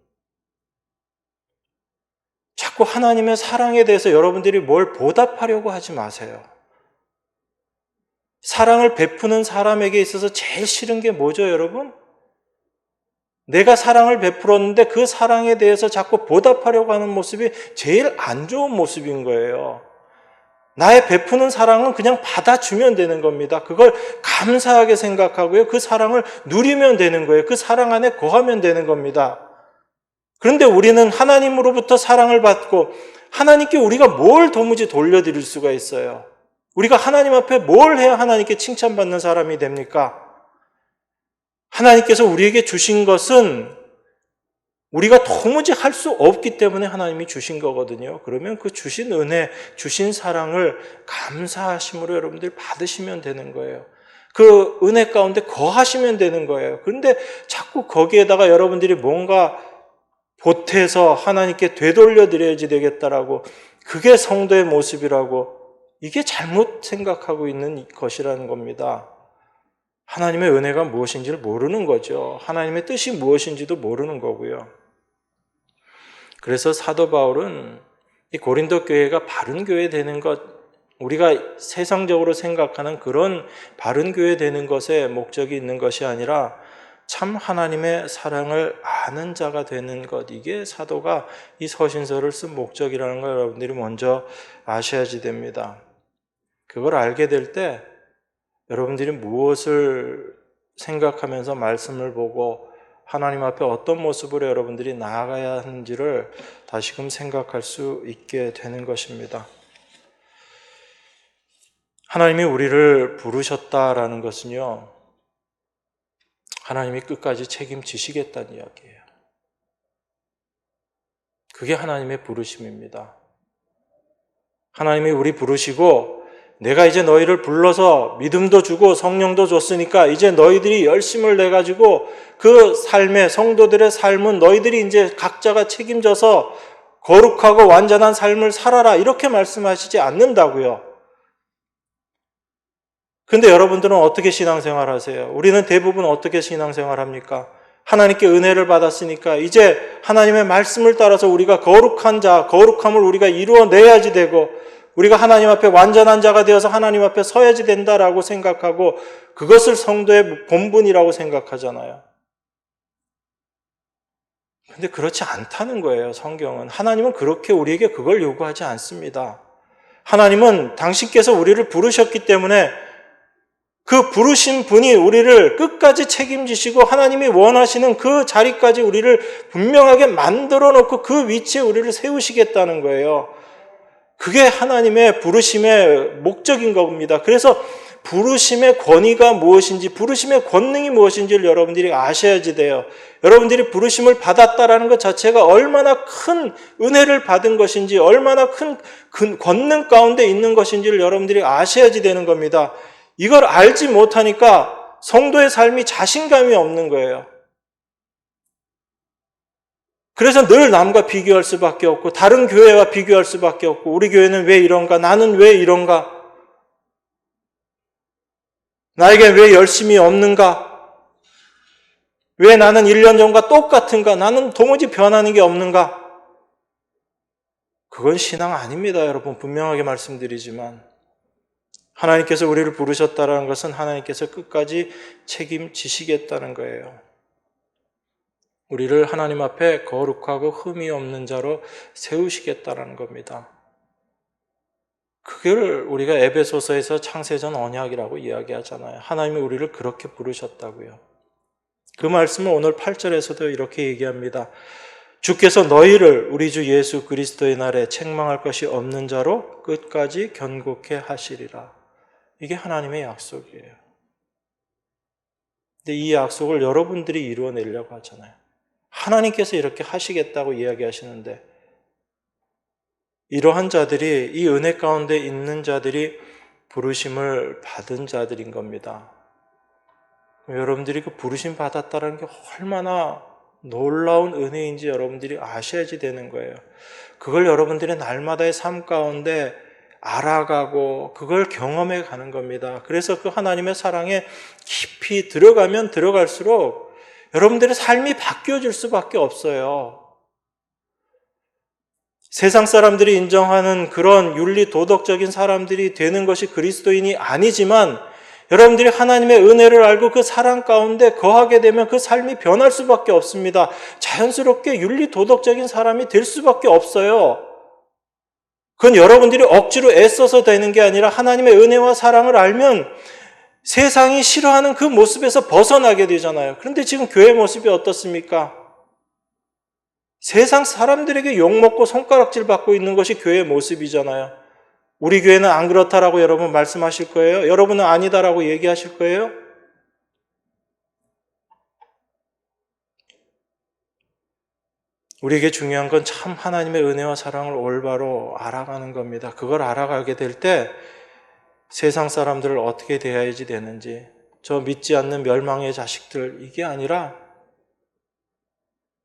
자꾸 하나님의 사랑에 대해서 여러분들이 뭘 보답하려고 하지 마세요. 사랑을 베푸는 사람에게 있어서 제일 싫은 게 뭐죠, 여러분? 내가 사랑을 베풀었는데 그 사랑에 대해서 자꾸 보답하려고 하는 모습이 제일 안 좋은 모습인 거예요. 나의 베푸는 사랑은 그냥 받아주면 되는 겁니다. 그걸 감사하게 생각하고요. 그 사랑을 누리면 되는 거예요. 그 사랑 안에 거하면 되는 겁니다. 그런데 우리는 하나님으로부터 사랑을 받고 하나님께 우리가 뭘 도무지 돌려드릴 수가 있어요? 우리가 하나님 앞에 뭘 해야 하나님께 칭찬받는 사람이 됩니까? 하나님께서 우리에게 주신 것은 우리가 도무지 할 수 없기 때문에 하나님이 주신 거거든요. 그러면 그 주신 은혜, 주신 사랑을 감사하심으로 여러분들이 받으시면 되는 거예요. 그 은혜 가운데 거하시면 되는 거예요. 그런데 자꾸 거기에다가 여러분들이 뭔가 보태서 하나님께 되돌려 드려야지 되겠다라고, 그게 성도의 모습이라고, 이게 잘못 생각하고 있는 것이라는 겁니다. 하나님의 은혜가 무엇인지를 모르는 거죠. 하나님의 뜻이 무엇인지도 모르는 거고요. 그래서 사도 바울은 이 고린도 교회가 바른 교회 되는 것, 우리가 세상적으로 생각하는 그런 바른 교회 되는 것에 목적이 있는 것이 아니라 참 하나님의 사랑을 아는 자가 되는 것, 이게 사도가 이 서신서를 쓴 목적이라는 걸 여러분들이 먼저 아셔야지 됩니다. 그걸 알게 될 때 여러분들이 무엇을 생각하면서 말씀을 보고 하나님 앞에 어떤 모습으로 여러분들이 나아가야 하는지를 다시금 생각할 수 있게 되는 것입니다. 하나님이 우리를 부르셨다라는 것은요, 하나님이 끝까지 책임지시겠다는 이야기예요. 그게 하나님의 부르심입니다. 하나님이 우리 부르시고 내가 이제 너희를 불러서 믿음도 주고 성령도 줬으니까 이제 너희들이 열심을 내가지고 그 삶의 성도들의 삶은 너희들이 이제 각자가 책임져서 거룩하고 완전한 삶을 살아라, 이렇게 말씀하시지 않는다고요. 근데 여러분들은 어떻게 신앙생활 하세요? 우리는 대부분 어떻게 신앙생활 합니까? 하나님께 은혜를 받았으니까 이제 하나님의 말씀을 따라서 우리가 거룩한 자, 거룩함을 우리가 이루어내야지 되고 우리가 하나님 앞에 완전한 자가 되어서 하나님 앞에 서야지 된다라고 생각하고 그것을 성도의 본분이라고 생각하잖아요. 근데 그렇지 않다는 거예요, 성경은. 하나님은 그렇게 우리에게 그걸 요구하지 않습니다. 하나님은 당신께서 우리를 부르셨기 때문에 그 부르신 분이 우리를 끝까지 책임지시고 하나님이 원하시는 그 자리까지 우리를 분명하게 만들어 놓고 그 위치에 우리를 세우시겠다는 거예요. 그게 하나님의 부르심의 목적인 겁니다. 그래서 부르심의 권위가 무엇인지, 부르심의 권능이 무엇인지를 여러분들이 아셔야지 돼요. 여러분들이 부르심을 받았다라는 것 자체가 얼마나 큰 은혜를 받은 것인지, 얼마나 큰 권능 가운데 있는 것인지를 여러분들이 아셔야지 되는 겁니다. 이걸 알지 못하니까 성도의 삶이 자신감이 없는 거예요. 그래서 늘 남과 비교할 수밖에 없고 다른 교회와 비교할 수밖에 없고 우리 교회는 왜 이런가? 나는 왜 이런가? 나에게 왜 열심이 없는가? 왜 나는 1년 전과 똑같은가? 나는 도무지 변하는 게 없는가? 그건 신앙 아닙니다, 여러분. 분명하게 말씀드리지만 하나님께서 우리를 부르셨다는 것은 하나님께서 끝까지 책임지시겠다는 거예요. 우리를 하나님 앞에 거룩하고 흠이 없는 자로 세우시겠다는 겁니다. 그걸 우리가 에베소서에서 창세전 언약이라고 이야기하잖아요. 하나님이 우리를 그렇게 부르셨다고요. 그 말씀을 오늘 8절에서도 이렇게 얘기합니다. 주께서 너희를 우리 주 예수 그리스도의 날에 책망할 것이 없는 자로 끝까지 견고케 하시리라. 이게 하나님의 약속이에요. 근데 이 약속을 여러분들이 이루어내려고 하잖아요. 하나님께서 이렇게 하시겠다고 이야기하시는데 이러한 자들이, 이 은혜 가운데 있는 자들이 부르심을 받은 자들인 겁니다. 여러분들이 그 부르심 받았다는 게 얼마나 놀라운 은혜인지 여러분들이 아셔야지 되는 거예요. 그걸 여러분들의 날마다의 삶 가운데 알아가고 그걸 경험해 가는 겁니다. 그래서 그 하나님의 사랑에 깊이 들어가면 들어갈수록 여러분들의 삶이 바뀌어질 수밖에 없어요. 세상 사람들이 인정하는 그런 윤리 도덕적인 사람들이 되는 것이 그리스도인이 아니지만 여러분들이 하나님의 은혜를 알고 그 사랑 가운데 거하게 되면 그 삶이 변할 수밖에 없습니다. 자연스럽게 윤리 도덕적인 사람이 될 수밖에 없어요. 그건 여러분들이 억지로 애써서 되는 게 아니라 하나님의 은혜와 사랑을 알면 세상이 싫어하는 그 모습에서 벗어나게 되잖아요. 그런데 지금 교회 모습이 어떻습니까? 세상 사람들에게 욕먹고 손가락질 받고 있는 것이 교회의 모습이잖아요. 우리 교회는 안 그렇다라고 여러분 말씀하실 거예요? 여러분은 아니다라고 얘기하실 거예요? 우리에게 중요한 건 참 하나님의 은혜와 사랑을 올바로 알아가는 겁니다. 그걸 알아가게 될 때 세상 사람들을 어떻게 대해야지 되는지, 저 믿지 않는 멸망의 자식들, 이게 아니라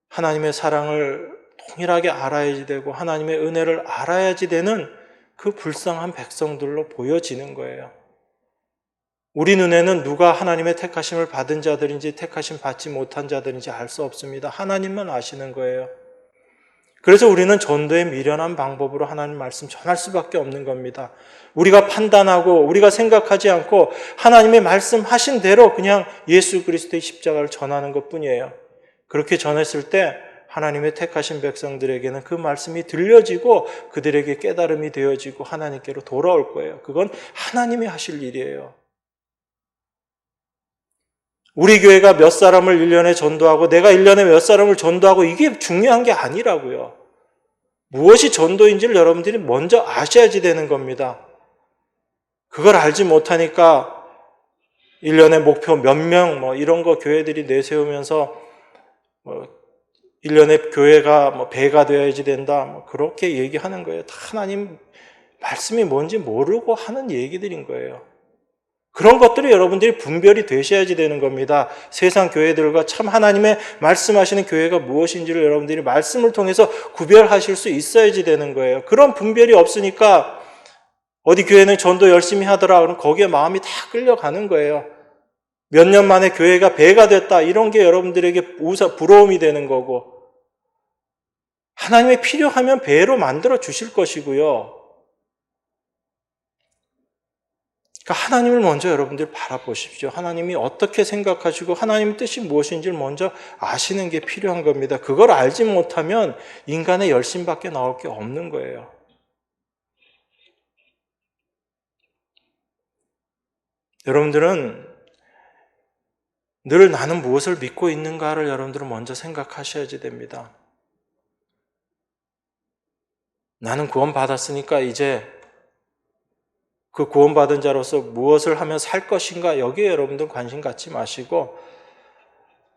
하나님의 사랑을 동일하게 알아야지 되고 하나님의 은혜를 알아야지 되는 그 불쌍한 백성들로 보여지는 거예요. 우리 눈에는 누가 하나님의 택하심을 받은 자들인지 택하심 받지 못한 자들인지 알 수 없습니다. 하나님만 아시는 거예요. 그래서 우리는 전도의 미련한 방법으로 하나님 말씀 전할 수밖에 없는 겁니다. 우리가 판단하고 우리가 생각하지 않고 하나님의 말씀하신 대로 그냥 예수 그리스도의 십자가를 전하는 것뿐이에요. 그렇게 전했을 때 하나님의 택하신 백성들에게는 그 말씀이 들려지고 그들에게 깨달음이 되어지고 하나님께로 돌아올 거예요. 그건 하나님이 하실 일이에요. 우리 교회가 몇 사람을 1년에 전도하고 내가 1년에 몇 사람을 전도하고 이게 중요한 게 아니라고요. 무엇이 전도인지를 여러분들이 먼저 아셔야지 되는 겁니다. 그걸 알지 못하니까 1년의 목표 몇 명 이런 거 교회들이 내세우면서 1년에 교회가 배가 되어야지 된다 그렇게 얘기하는 거예요. 다 하나님 말씀이 뭔지 모르고 하는 얘기들인 거예요. 그런 것들이 여러분들이 분별이 되셔야지 되는 겁니다. 세상 교회들과 참 하나님의 말씀하시는 교회가 무엇인지를 여러분들이 말씀을 통해서 구별하실 수 있어야지 되는 거예요. 그런 분별이 없으니까 어디 교회는 전도 열심히 하더라 그럼 거기에 마음이 다 끌려가는 거예요. 몇 년 만에 교회가 배가 됐다 이런 게 여러분들에게 부러움이 되는 거고 하나님이 필요하면 배로 만들어 주실 것이고요. 그러니까 하나님을 먼저 여러분들 바라보십시오. 하나님이 어떻게 생각하시고 하나님의 뜻이 무엇인지를 먼저 아시는 게 필요한 겁니다. 그걸 알지 못하면 인간의 열심밖에 나올 게 없는 거예요. 여러분들은 늘 나는 무엇을 믿고 있는가를 여러분들은 먼저 생각하셔야지 됩니다. 나는 구원받았으니까 이제 그 구원받은 자로서 무엇을 하면 살 것인가 여기에 여러분들 관심 갖지 마시고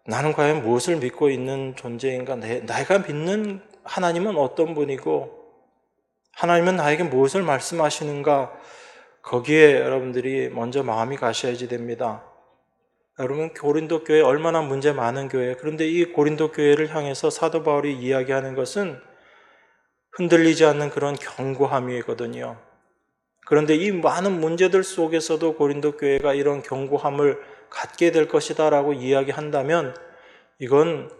나는 과연 무엇을 믿고 있는 존재인가 내가 믿는 하나님은 어떤 분이고 하나님은 나에게 무엇을 말씀하시는가 거기에 여러분들이 먼저 마음이 가셔야지 됩니다. 여러분 고린도 교회 얼마나 문제 많은 교회 그런데 이 고린도 교회를 향해서 사도 바울이 이야기하는 것은 흔들리지 않는 그런 견고함이거든요. 그런데 이 많은 문제들 속에서도 고린도 교회가 이런 견고함을 갖게 될 것이다라고 이야기한다면 이건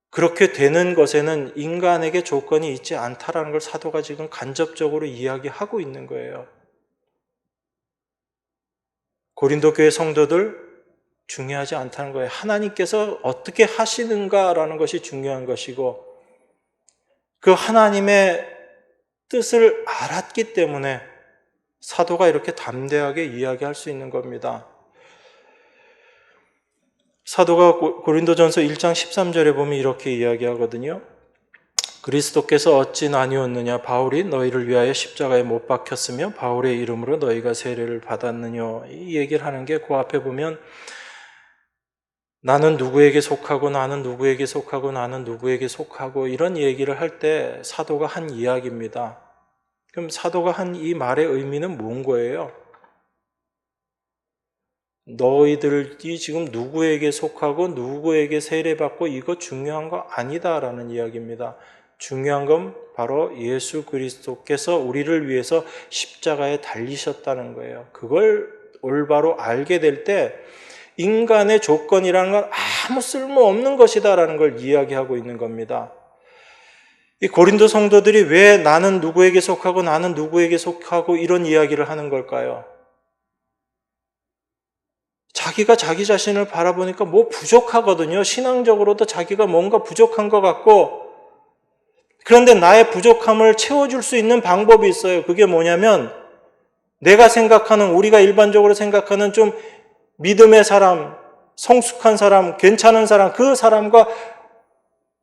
그렇게 되는 것에는 인간에게 조건이 있지 않다라는 걸 사도가 지금 간접적으로 이야기하고 있는 거예요. 고린도 교회 성도들 중요하지 않다는 거예요. 하나님께서 어떻게 하시는가라는 것이 중요한 것이고 그 하나님의 뜻을 알았기 때문에 사도가 이렇게 담대하게 이야기할 수 있는 겁니다. 사도가 고린도전서 1장 13절에 보면 이렇게 이야기하거든요. 그리스도께서 어찌 나뉘었느냐 바울이 너희를 위하여 십자가에 못 박혔으며 바울의 이름으로 너희가 세례를 받았느냐 이 얘기를 하는 게 그 앞에 보면 나는 누구에게 속하고 나는 누구에게 속하고 나는 누구에게 속하고 이런 얘기를 할 때 사도가 한 이야기입니다. 그럼 사도가 한 이 말의 의미는 뭔 거예요? 너희들이 지금 누구에게 속하고 누구에게 세례받고 이거 중요한 거 아니다라는 이야기입니다. 중요한 건 바로 예수 그리스도께서 우리를 위해서 십자가에 달리셨다는 거예요. 그걸 올바로 알게 될 때 인간의 조건이라는 건 아무 쓸모없는 것이다라는 걸 이야기하고 있는 겁니다. 이 고린도 성도들이 왜 나는 누구에게 속하고 나는 누구에게 속하고 이런 이야기를 하는 걸까요? 자기가 자기 자신을 바라보니까 뭐 부족하거든요. 신앙적으로도 자기가 뭔가 부족한 것 같고 그런데 나의 부족함을 채워줄 수 있는 방법이 있어요. 그게 뭐냐면 내가 생각하는 우리가 일반적으로 생각하는 좀 믿음의 사람, 성숙한 사람, 괜찮은 사람 그 사람과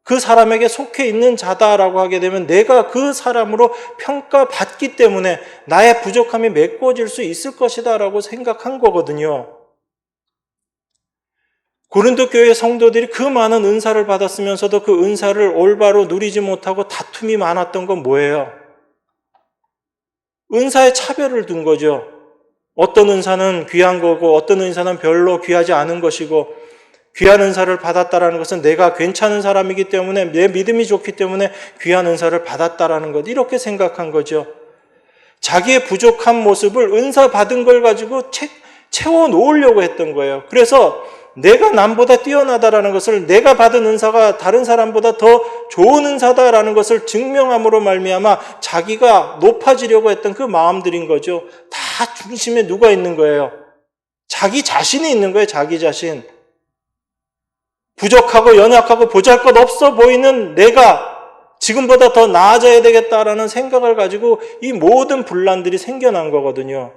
그 사람에게 속해 있는 자다라고 하게 되면 내가 그 사람으로 평가받기 때문에 나의 부족함이 메꿔질 수 있을 것이다라고 생각한 거거든요. 고린도 교회 성도들이 그 많은 은사를 받았으면서도 그 은사를 올바로 누리지 못하고 다툼이 많았던 건 뭐예요? 은사에 차별을 둔 거죠. 어떤 은사는 귀한 거고 어떤 은사는 별로 귀하지 않은 것이고 귀한 은사를 받았다라는 것은 내가 괜찮은 사람이기 때문에 내 믿음이 좋기 때문에 귀한 은사를 받았다라는 것 이렇게 생각한 거죠. 자기의 부족한 모습을 은사 받은 걸 가지고 채워 놓으려고 했던 거예요. 그래서 내가 남보다 뛰어나다라는 것을, 내가 받은 은사가 다른 사람보다 더 좋은 은사다라는 것을 증명함으로 말미암아 자기가 높아지려고 했던 그 마음들인 거죠. 다 중심에 누가 있는 거예요? 자기 자신이 있는 거예요. 자기 자신. 부족하고 연약하고 보잘것없어 보이는 내가 지금보다 더 나아져야 되겠다라는 생각을 가지고 이 모든 분란들이 생겨난 거거든요.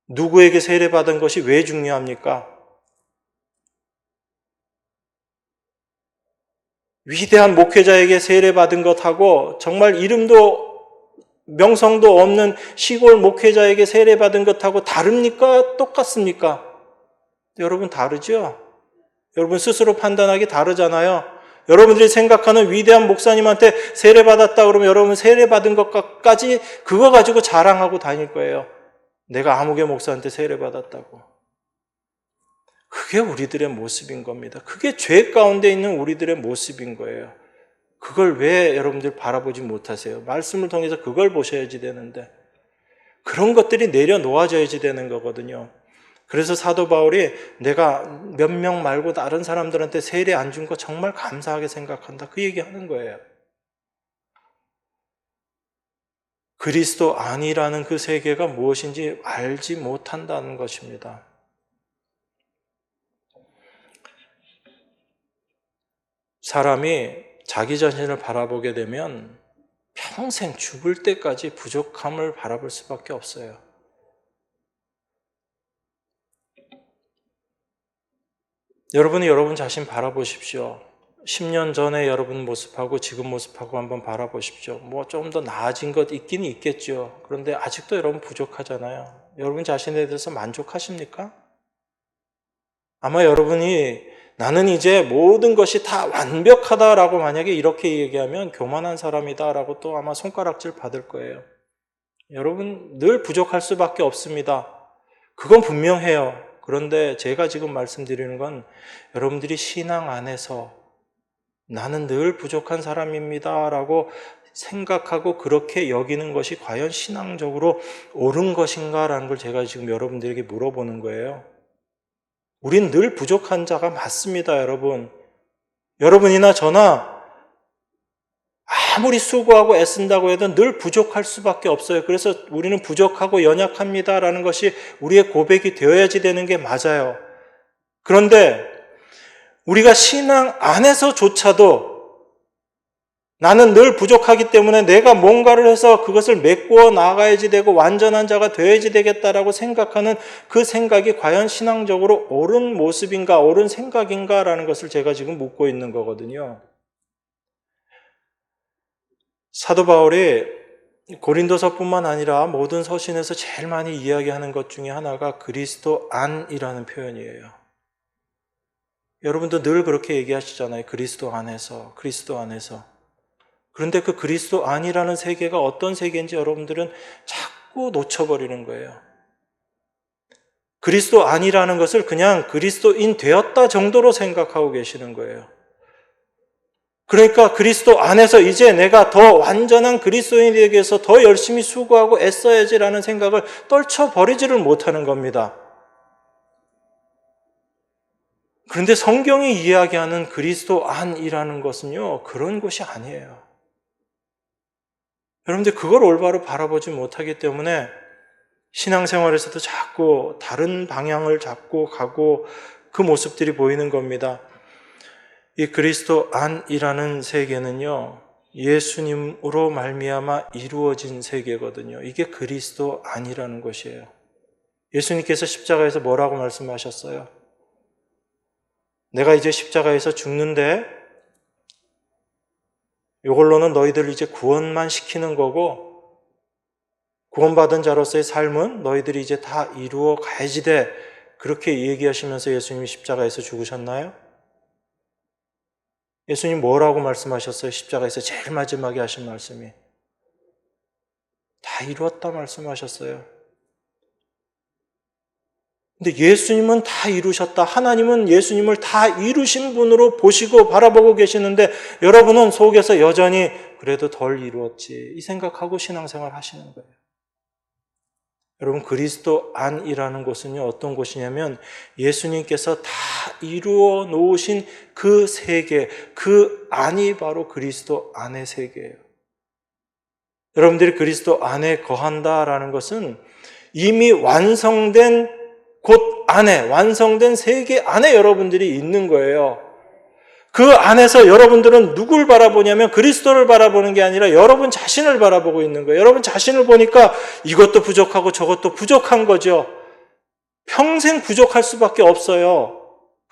누구에게 세례받은 것이 왜 중요합니까? 위대한 목회자에게 세례받은 것하고 정말 이름도 명성도 없는 시골 목회자에게 세례받은 것하고 다릅니까? 똑같습니까? 여러분 다르죠? 여러분 스스로 판단하기 다르잖아요. 여러분들이 생각하는 위대한 목사님한테 세례받았다 그러면 여러분 세례받은 것까지 그거 가지고 자랑하고 다닐 거예요. 내가 아무개 목사한테 세례받았다고. 그게 우리들의 모습인 겁니다. 그게 죄 가운데 있는 우리들의 모습인 거예요. 그걸 왜 여러분들 바라보지 못하세요? 말씀을 통해서 그걸 보셔야지 되는데 그런 것들이 내려놓아져야지 되는 거거든요. 그래서 사도 바울이 내가 몇 명 말고 다른 사람들한테 세례 안 준 거 정말 감사하게 생각한다. 그 얘기하는 거예요. 그리스도 안이라는 그 세계가 무엇인지 알지 못한다는 것입니다. 사람이 자기 자신을 바라보게 되면 평생 죽을 때까지 부족함을 바라볼 수밖에 없어요. 여러분이 여러분 자신 바라보십시오. 10년 전에 여러분 모습하고 지금 모습하고 한번 바라보십시오. 뭐 좀 더 나아진 것 있긴 있겠죠. 그런데 아직도 여러분 부족하잖아요. 여러분 자신에 대해서 만족하십니까? 아마 여러분이 나는 이제 모든 것이 다 완벽하다라고 만약에 이렇게 얘기하면 교만한 사람이다라고 또 아마 손가락질 받을 거예요. 여러분 늘 부족할 수밖에 없습니다. 그건 분명해요. 그런데 제가 지금 말씀드리는 건 여러분들이 신앙 안에서 나는 늘 부족한 사람입니다 라고 생각하고 그렇게 여기는 것이 과연 신앙적으로 옳은 것인가 라는 걸 제가 지금 여러분들에게 물어보는 거예요. 우린 늘 부족한 자가 맞습니다, 여러분. 여러분이나 저나 아무리 수고하고 애쓴다고 해도 늘 부족할 수밖에 없어요. 그래서 우리는 부족하고 연약합니다라는 것이 우리의 고백이 되어야지 되는 게 맞아요. 그런데 우리가 신앙 안에서조차도 나는 늘 부족하기 때문에 내가 뭔가를 해서 그것을 메꾸어 나가야지 되고 완전한 자가 되어야지 되겠다라고 생각하는 그 생각이 과연 신앙적으로 옳은 모습인가, 옳은 생각인가라는 것을 제가 지금 묻고 있는 거거든요. 사도 바울이 고린도서뿐만 아니라 모든 서신에서 제일 많이 이야기하는 것 중에 하나가 그리스도 안이라는 표현이에요. 여러분도 늘 그렇게 얘기하시잖아요. 그리스도 안에서, 그리스도 안에서. 그런데 그 그리스도 안이라는 세계가 어떤 세계인지 여러분들은 자꾸 놓쳐버리는 거예요. 그리스도 안이라는 것을 그냥 그리스도인 되었다 정도로 생각하고 계시는 거예요. 그러니까 그리스도 안에서 이제 내가 더 완전한 그리스도인이 되기 위해서 더 열심히 수고하고 애써야지라는 생각을 떨쳐버리지를 못하는 겁니다. 그런데 성경이 이야기하는 그리스도 안이라는 것은요, 그런 것이 아니에요. 여러분들 그걸 올바로 바라보지 못하기 때문에 신앙생활에서도 자꾸 다른 방향을 잡고 가고 그 모습들이 보이는 겁니다. 이 그리스도 안이라는 세계는요, 예수님으로 말미암아 이루어진 세계거든요. 이게 그리스도 안이라는 것이에요. 예수님께서 십자가에서 뭐라고 말씀하셨어요? 내가 이제 십자가에서 죽는데 이걸로는 너희들 이제 구원만 시키는 거고 구원받은 자로서의 삶은 너희들이 이제 다 이루어 가야지 돼. 그렇게 얘기하시면서 예수님이 십자가에서 죽으셨나요? 예수님 뭐라고 말씀하셨어요? 십자가에서 제일 마지막에 하신 말씀이 다 이루었다 말씀하셨어요. 근데 예수님은 다 이루셨다. 하나님은 예수님을 다 이루신 분으로 보시고 바라보고 계시는데 여러분은 속에서 여전히 그래도 덜 이루었지 이 생각하고 신앙생활 하시는 거예요. 여러분, 그리스도 안이라는 곳은요, 어떤 곳이냐면 예수님께서 다 이루어 놓으신 그 세계, 그 안이 바로 그리스도 안의 세계예요. 여러분들이 그리스도 안에 거한다라는 것은 이미 완성된 곳 안에, 완성된 세계 안에 여러분들이 있는 거예요. 그 안에서 여러분들은 누굴 바라보냐면 그리스도를 바라보는 게 아니라 여러분 자신을 바라보고 있는 거예요. 여러분 자신을 보니까 이것도 부족하고 저것도 부족한 거죠. 평생 부족할 수밖에 없어요.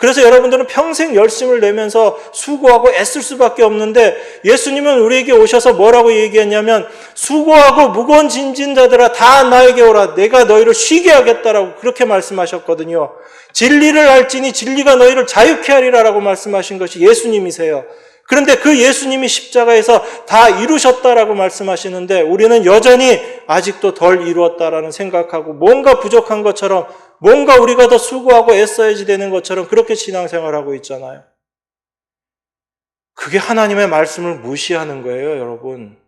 그래서 여러분들은 평생 열심을 내면서 수고하고 애쓸 수밖에 없는데, 예수님은 우리에게 오셔서 뭐라고 얘기했냐면 수고하고 무거운 짐진 자들아 다 나에게 오라, 내가 너희를 쉬게 하겠다라고 그렇게 말씀하셨거든요. 진리를 알지니 진리가 너희를 자유케 하리라라고 말씀하신 것이 예수님이세요. 그런데 그 예수님이 십자가에서 다 이루셨다라고 말씀하시는데 우리는 여전히 아직도 덜 이루었다라는 생각하고 뭔가 부족한 것처럼, 뭔가 우리가 더 수고하고 애써야지 되는 것처럼 그렇게 신앙생활하고 있잖아요. 그게 하나님의 말씀을 무시하는 거예요, 여러분.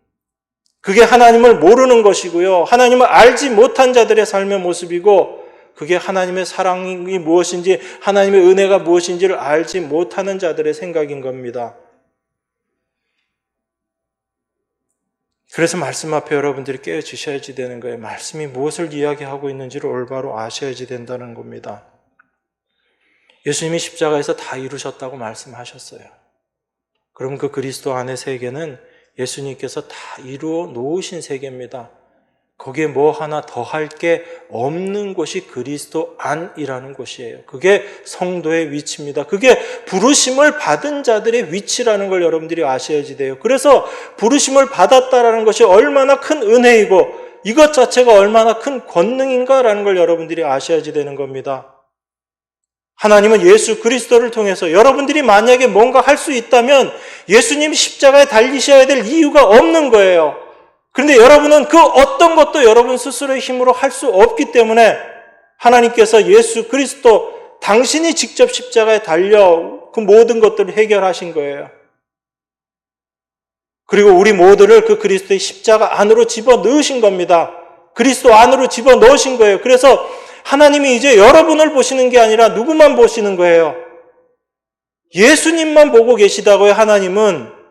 그게 하나님을 모르는 것이고요. 하나님을 알지 못한 자들의 삶의 모습이고, 그게 하나님의 사랑이 무엇인지, 하나님의 은혜가 무엇인지를 알지 못하는 자들의 생각인 겁니다. 그래서 말씀 앞에 여러분들이 깨어지셔야지 되는 거예요. 말씀이 무엇을 이야기하고 있는지를 올바로 아셔야지 된다는 겁니다. 예수님이 십자가에서 다 이루셨다고 말씀하셨어요. 그럼 그 그리스도 안의 세계는 예수님께서 다 이루어 놓으신 세계입니다. 거기에 뭐 하나 더할 게 없는 곳이 그리스도 안이라는 곳이에요. 그게 성도의 위치입니다. 그게 부르심을 받은 자들의 위치라는 걸 여러분들이 아셔야지 돼요. 그래서 부르심을 받았다라는 것이 얼마나 큰 은혜이고 이것 자체가 얼마나 큰 권능인가라는 걸 여러분들이 아셔야지 되는 겁니다. 하나님은 예수 그리스도를 통해서 여러분들이 만약에 뭔가 할 수 있다면 예수님 십자가에 달리셔야 될 이유가 없는 거예요. 그런데 여러분은 그 어떤 것도 여러분 스스로의 힘으로 할 수 없기 때문에 하나님께서 예수 그리스도 당신이 직접 십자가에 달려 그 모든 것들을 해결하신 거예요. 그리고 우리 모두를 그 그리스도의 십자가 안으로 집어넣으신 겁니다. 그리스도 안으로 집어넣으신 거예요. 그래서 하나님이 이제 여러분을 보시는 게 아니라 누구만 보시는 거예요? 예수님만 보고 계시다고요. 하나님은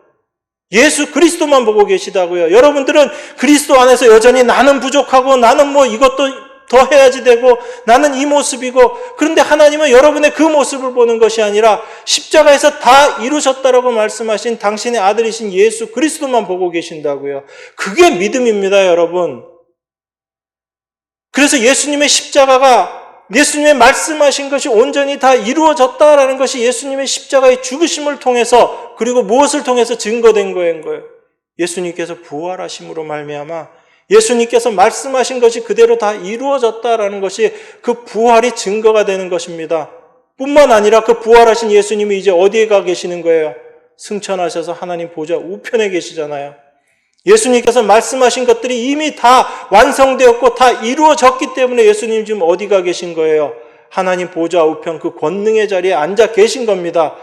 예수 그리스도만 보고 계시다고요. 여러분들은 그리스도 안에서 여전히 나는 부족하고 나는 뭐 이것도 더 해야지 되고 나는 이 모습이고, 그런데 하나님은 여러분의 그 모습을 보는 것이 아니라 십자가에서 다 이루셨다라고 말씀하신 당신의 아들이신 예수 그리스도만 보고 계신다고요. 그게 믿음입니다, 여러분. 그래서 예수님의 십자가가, 예수님의 말씀하신 것이 온전히 다 이루어졌다라는 것이 예수님의 십자가의 죽으심을 통해서, 그리고 무엇을 통해서 증거된 거예요. 예수님께서 부활하심으로 말미암아 예수님께서 말씀하신 것이 그대로 다 이루어졌다라는 것이 그 부활이 증거가 되는 것입니다. 뿐만 아니라 그 부활하신 예수님이 이제 어디에 가 계시는 거예요? 승천하셔서 하나님 보좌 우편에 계시잖아요. 예수님께서 말씀하신 것들이 이미 다 완성되었고 다 이루어졌기 때문에 예수님 지금 어디가 계신 거예요? 하나님 보좌 우편 그 권능의 자리에 앉아 계신 겁니다.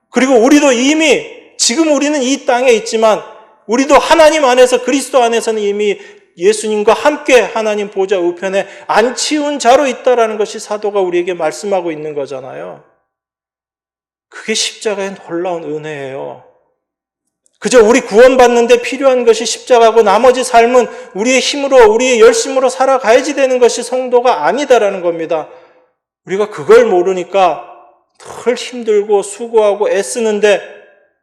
그리고 우리도 이미, 지금 우리는 이 땅에 있지만 우리도 하나님 안에서, 그리스도 안에서는 이미 예수님과 함께 하나님 보좌 우편에 안치운 자로 있다라는 것이 사도가 우리에게 말씀하고 있는 거잖아요. 그게 십자가의 놀라운 은혜예요. 그저 우리 구원받는데 필요한 것이 십자가고 나머지 삶은 우리의 힘으로, 우리의 열심으로 살아가야지 되는 것이 성도가 아니다라는 겁니다. 우리가 그걸 모르니까 늘 힘들고 수고하고 애쓰는데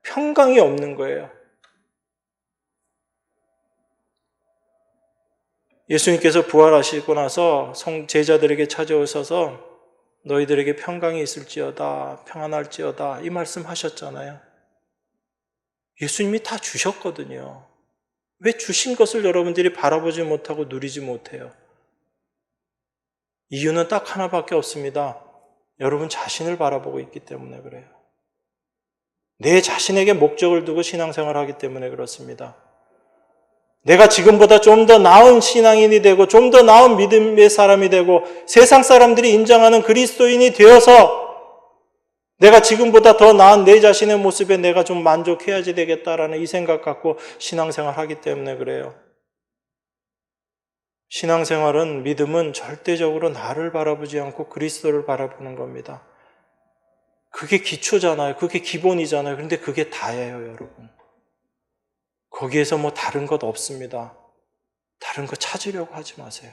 평강이 없는 거예요. 예수님께서 부활하시고 나서 제자들에게 찾아오셔서 너희들에게 평강이 있을지어다, 평안할지어다 이 말씀하셨잖아요. 예수님이 다 주셨거든요. 왜 주신 것을 여러분들이 바라보지 못하고 누리지 못해요? 이유는 딱 하나밖에 없습니다. 여러분 자신을 바라보고 있기 때문에 그래요. 내 자신에게 목적을 두고 신앙생활을 하기 때문에 그렇습니다. 내가 지금보다 좀 더 나은 신앙인이 되고 좀 더 나은 믿음의 사람이 되고 세상 사람들이 인정하는 그리스도인이 되어서 내가 지금보다 더 나은 내 자신의 모습에 내가 좀 만족해야지 되겠다라는 이 생각 갖고 신앙생활 하기 때문에 그래요. 신앙생활은, 믿음은 절대적으로 나를 바라보지 않고 그리스도를 바라보는 겁니다. 그게 기초잖아요. 그게 기본이잖아요. 그런데 그게 다예요, 여러분. 거기에서 뭐 다른 것 없습니다. 다른 거 찾으려고 하지 마세요.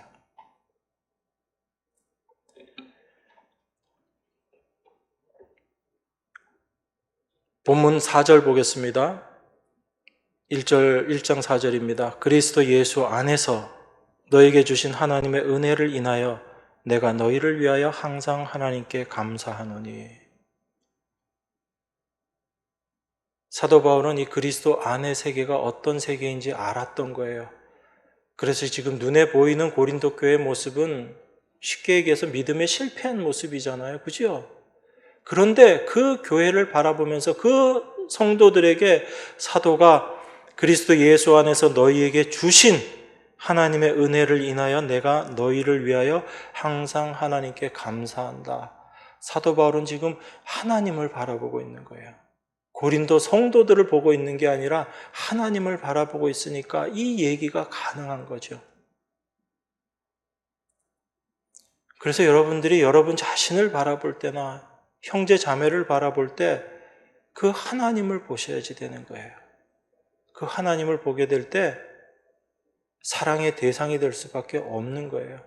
본문 4절 보겠습니다. 1장 4절입니다. 그리스도 예수 안에서 너에게 주신 하나님의 은혜를 인하여 내가 너희를 위하여 항상 하나님께 감사하노니. 사도 바울은 이 그리스도 안의 세계가 어떤 세계인지 알았던 거예요. 그래서 지금 눈에 보이는 고린도 교회의 모습은 쉽게 얘기해서 믿음에 실패한 모습이잖아요. 그죠? 그런데 그 교회를 바라보면서 그 성도들에게 사도가 그리스도 예수 안에서 너희에게 주신 하나님의 은혜를 인하여 내가 너희를 위하여 항상 하나님께 감사한다. 사도 바울은 지금 하나님을 바라보고 있는 거예요. 고린도 성도들을 보고 있는 게 아니라 하나님을 바라보고 있으니까 이 얘기가 가능한 거죠. 그래서 여러분들이 여러분 자신을 바라볼 때나 형제 자매를 바라볼 때 그 하나님을 보셔야지 되는 거예요. 그 하나님을 보게 될 때 사랑의 대상이 될 수밖에 없는 거예요.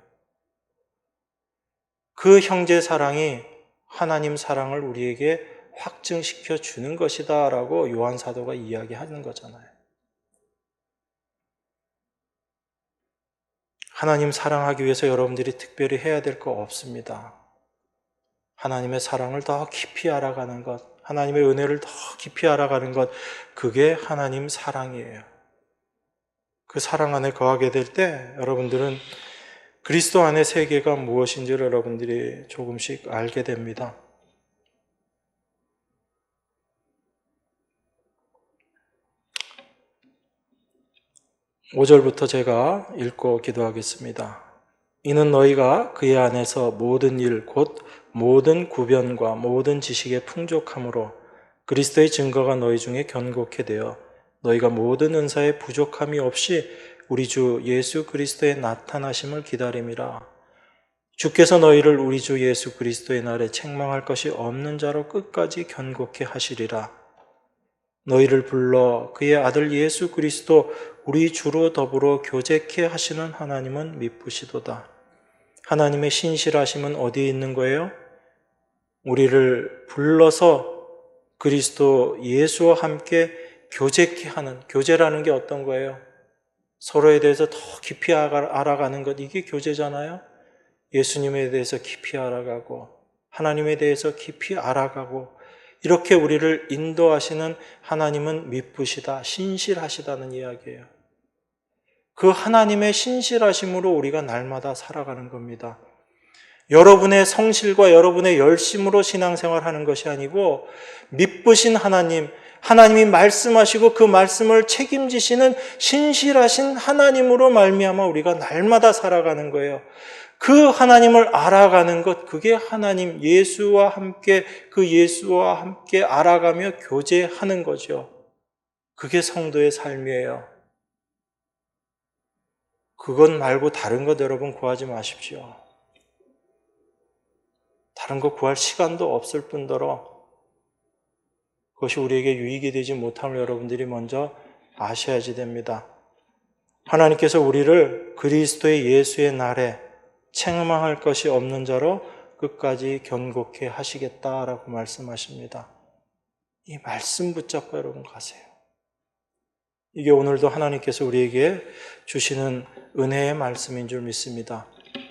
그 형제 사랑이 하나님 사랑을 우리에게 확증시켜 주는 것이다 라고 요한 사도가 이야기하는 거잖아요. 하나님 사랑하기 위해서 여러분들이 특별히 해야 될 거 없습니다. 하나님의 사랑을 더 깊이 알아가는 것, 하나님의 은혜를 더 깊이 알아가는 것, 그게 하나님 사랑이에요. 그 사랑 안에 거하게 될 때 여러분들은 그리스도 안의 세계가 무엇인지를 여러분들이 조금씩 알게 됩니다. 5절부터 제가 읽고 기도하겠습니다. 이는 너희가 그의 안에서 모든 일, 곧 모든 구변과 모든 지식에 풍족함으로 그리스도의 증거가 너희 중에 견고케 되어 너희가 모든 은사에 부족함이 없이 우리 주 예수 그리스도의 나타나심을 기다림이라. 주께서 너희를 우리 주 예수 그리스도의 날에 책망할 것이 없는 자로 끝까지 견고케 하시리라. 너희를 불러 그의 아들 예수 그리스도 우리 주로 더불어 교제케 하시는 하나님은 미쁘시도다. 하나님의 신실하심은 어디에 있는 거예요? 우리를 불러서 그리스도 예수와 함께 교제케 하는, 교제라는 게 어떤 거예요? 서로에 대해서 더 깊이 알아가는 것, 이게 교제잖아요. 예수님에 대해서 깊이 알아가고 하나님에 대해서 깊이 알아가고 이렇게 우리를 인도하시는 하나님은 미쁘시다, 신실하시다는 이야기예요. 그 하나님의 신실하심으로 우리가 날마다 살아가는 겁니다. 여러분의 성실과 여러분의 열심으로 신앙생활하는 것이 아니고 미쁘신 하나님, 하나님이 말씀하시고 그 말씀을 책임지시는 신실하신 하나님으로 말미암아 우리가 날마다 살아가는 거예요. 그 하나님을 알아가는 것, 그게 하나님 예수와 함께, 그 예수와 함께 알아가며 교제하는 거죠. 그게 성도의 삶이에요. 그것 말고 다른 것 여러분 구하지 마십시오. 다른 거 구할 시간도 없을 뿐더러 그것이 우리에게 유익이 되지 못함을 여러분들이 먼저 아셔야지 됩니다. 하나님께서 우리를 그리스도의 예수의 날에 책망할 것이 없는 자로 끝까지 견고케 하시겠다라고 말씀하십니다. 이 말씀 붙잡고 여러분 가세요. 이게 오늘도 하나님께서 우리에게 주시는 은혜의 말씀인 줄 믿습니다.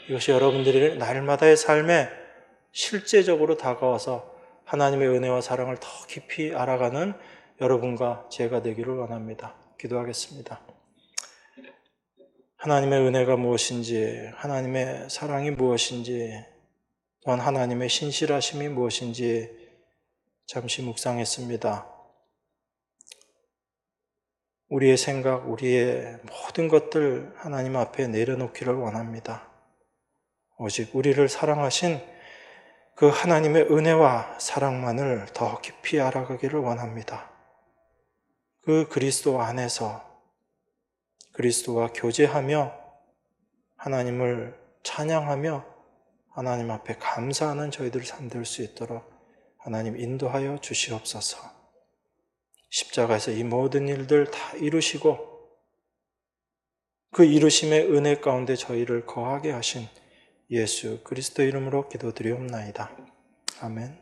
이것이 여러분들이 날마다의 삶에 실제적으로 다가와서 하나님의 은혜와 사랑을 더 깊이 알아가는 여러분과 제가 되기를 원합니다. 기도하겠습니다. 하나님의 은혜가 무엇인지, 하나님의 사랑이 무엇인지, 또한 하나님의 신실하심이 무엇인지 잠시 묵상했습니다. 우리의 생각, 우리의 모든 것들 하나님 앞에 내려놓기를 원합니다. 오직 우리를 사랑하신 그 하나님의 은혜와 사랑만을 더 깊이 알아가기를 원합니다. 그 그리스도 안에서 그리스도와 교제하며 하나님을 찬양하며 하나님 앞에 감사하는 저희들 삶 될 수 있도록 하나님 인도하여 주시옵소서. 십자가에서 이 모든 일들 다 이루시고 그 이루심의 은혜 가운데 저희를 거하게 하신 예수 그리스도 이름으로 기도드리옵나이다. 아멘.